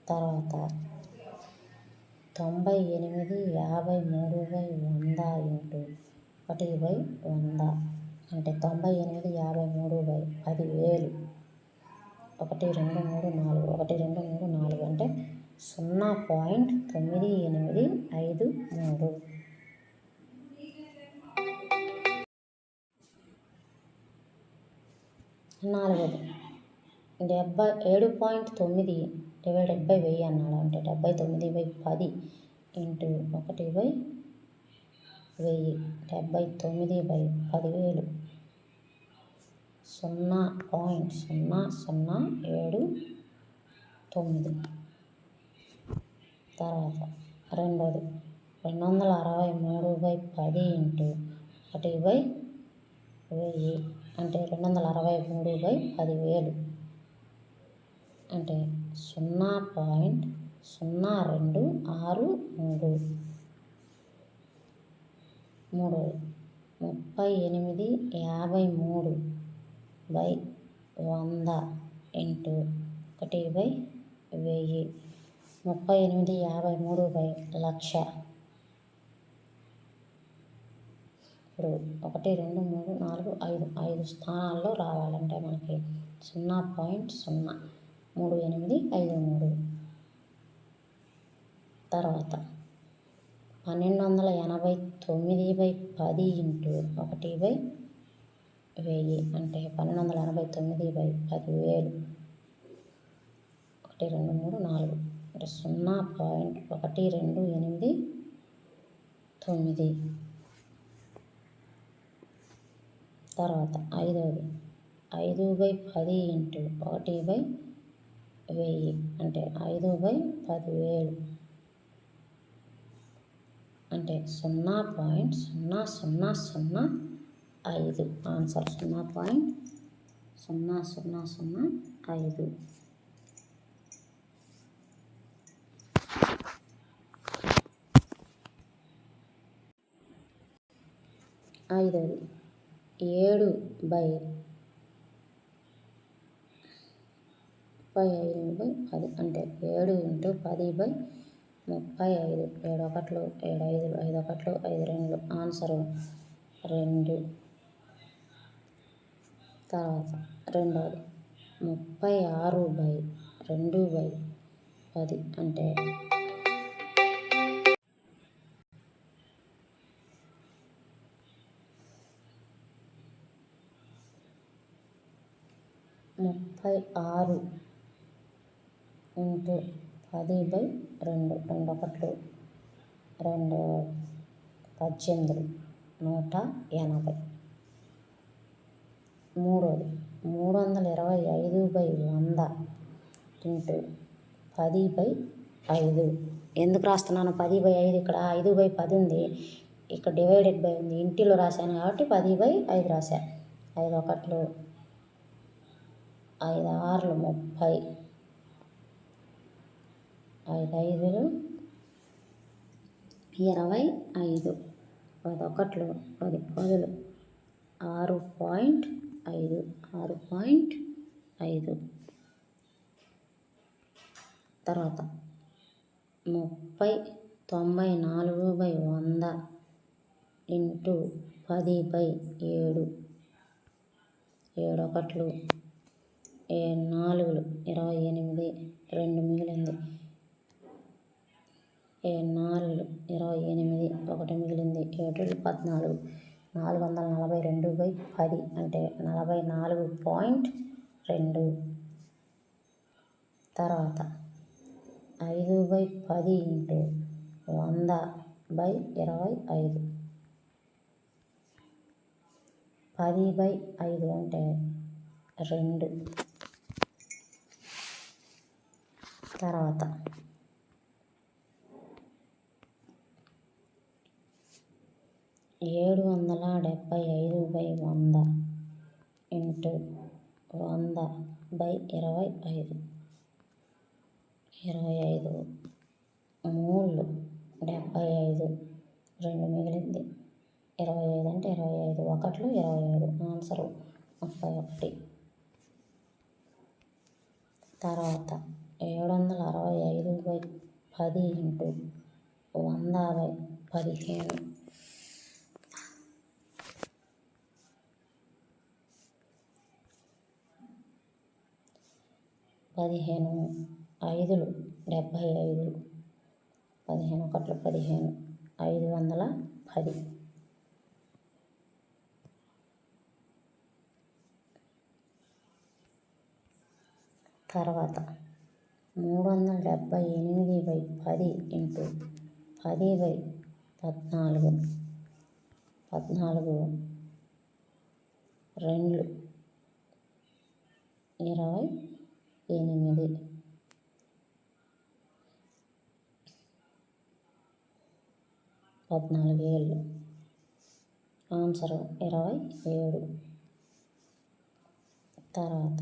తర్వాత 98/53/100 ఇంటూ 1/100 అంటే 98 53/10,000. 1 2 3 4 1 2 3 4 అంటే 0.9853. నాలుగోది 7.9 డివైడెడ్ బై 1000 అన్నాడు. అంటే 79/10 ఇంటూ 1/1000 79/10,000 0.0079. తర్వాత రెండోది 263/10 ఇంటూ 1/1000 అంటే 263/10,000 అంటే 0.0263. మూడోది 3853/100 ఇంటూ 1/1000 3853/1,00,000. ఇప్పుడు 1 2 3 4 5 5 స్థానాల్లో రావాలంటే మనకి 0.03853. తర్వాత 1289/10 ఇంటూ 1/1000 అంటే 1289/10,000. 1 2 3 4 అంటే 0.1289. తర్వాత ఐదవది 5/10 ఇంటూ 1/1000 అంటే 5/10,000 అంటే 0.0005. ఆన్సర్ 0.0005. ఐదవది 7/5/10 అంటే 7 ఇంటూ 10/35. 7 ఒకట్లు 7 5 5 ఒకట్లు 5 2. ఆన్సరు 2. తర్వాత రెండవది 36/2/10 అంటే 36 ఇంటూ 10/2. 2 ఒకట్లు 2 18 180. మూడోది 325/100 ఇంటూ 10/5. ఎందుకు రాస్తున్నాను 10/5? ఇక్కడ 5/10 ఉంది, ఇక్కడ డివైడెడ్ బై ఉంది, ఇంటిలో రాశాను కాబట్టి 10/5 రాశాను. 5 ఒకట్లు 5 6లు 30, 5 5లు 25, 10 ఒకట్లు 10 10లు 6.5. తర్వాత 94/100 ఇంటూ 10/7. 7 ఒకట్లు 7 4లు 28, 2 మిగిలింది. 7 4లు 28, 1 మిగిలింది. 7 14. 442/10 అంటే 44.2. తర్వాత 5/10 ఇంటూ 100/25. 10/5 అంటే 2. తర్వాత 775/100 ఇంటూ 100/25. 25 3లు 75, 2 మిగిలింది. 25 అంటే 25, ఒకట్లు 25. ఆన్సరు 31. తర్వాత 765/10 ఇంటూ 100/15. 15 ఐదులు 75, 15 ఒకట్లు 15, 510. తర్వాత 378/10 ఇంటూ 10/14, 14 2 28, 14 ఏళ్ళు. ఆన్సరు 27. తర్వాత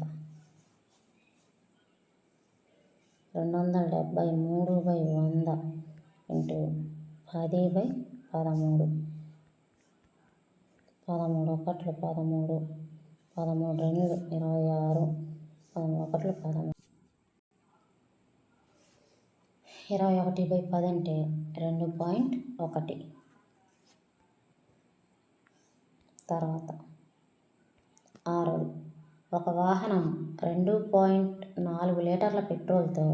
273/100 ఇంటూ 10/13, 13 ఒకట్లు 13, 13 2 26, 13 ఒకట్లు 13. 21/10 అంటే 2.1. తర్వాత 6. ఒక వాహనం 2.4 లీటర్ల పెట్రోల్తో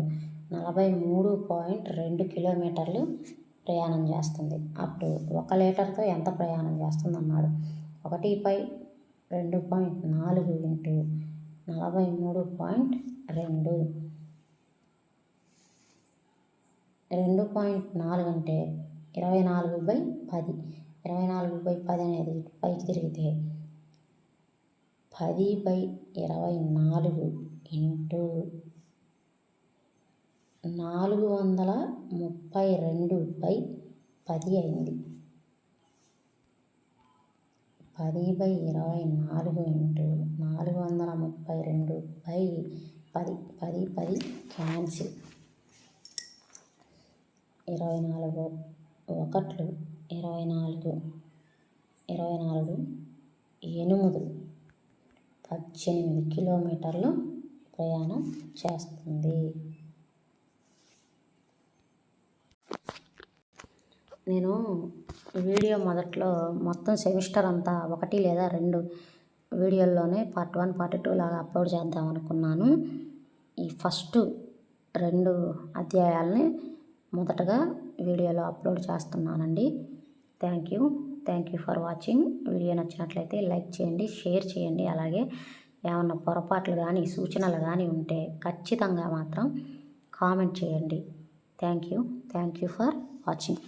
43.2 కిలోమీటర్లు ప్రయాణం చేస్తుంది. అప్పుడు 1 లీటర్తో ఎంత ప్రయాణం చేస్తుంది అన్నాడు. 1/2.4 ఇంటూ 43.2, 2.4 అంటే 24/10. 24/10 అనేది పైకి తిరిగితే 10/24 ఇంటూ 432/10 అయింది. 10/24 ఇంటూ 432/10, 10 క్యాన్సిల్. 24 ఒకట్లు 24, 24 8, 18 కిలోమీటర్లు ప్రయాణం చేస్తుంది. నేను వీడియో మొదట్లో మొత్తం సెమిస్టర్ అంతా 1 లేదా 2 వీడియోల్లోనే పార్ట్ 1, పార్ట్ 2 లాగా అప్లోడ్ చేద్దాం అనుకున్నాను. ఈ ఫస్ట్ 2 అధ్యాయాలని మొదటగా వీడియోలో అప్లోడ్ చేస్తున్నానండి. Thank you for watching. Video నచ్చినట్లయితే లైక్ చేయండి, షేర్ చేయండి. అలాగే ఏమన్నా పొరపాట్లు కానీ సూచనలు కానీ ఉంటే ఖచ్చితంగా మాత్రం కామెంట్ చేయండి. Thank you for watching.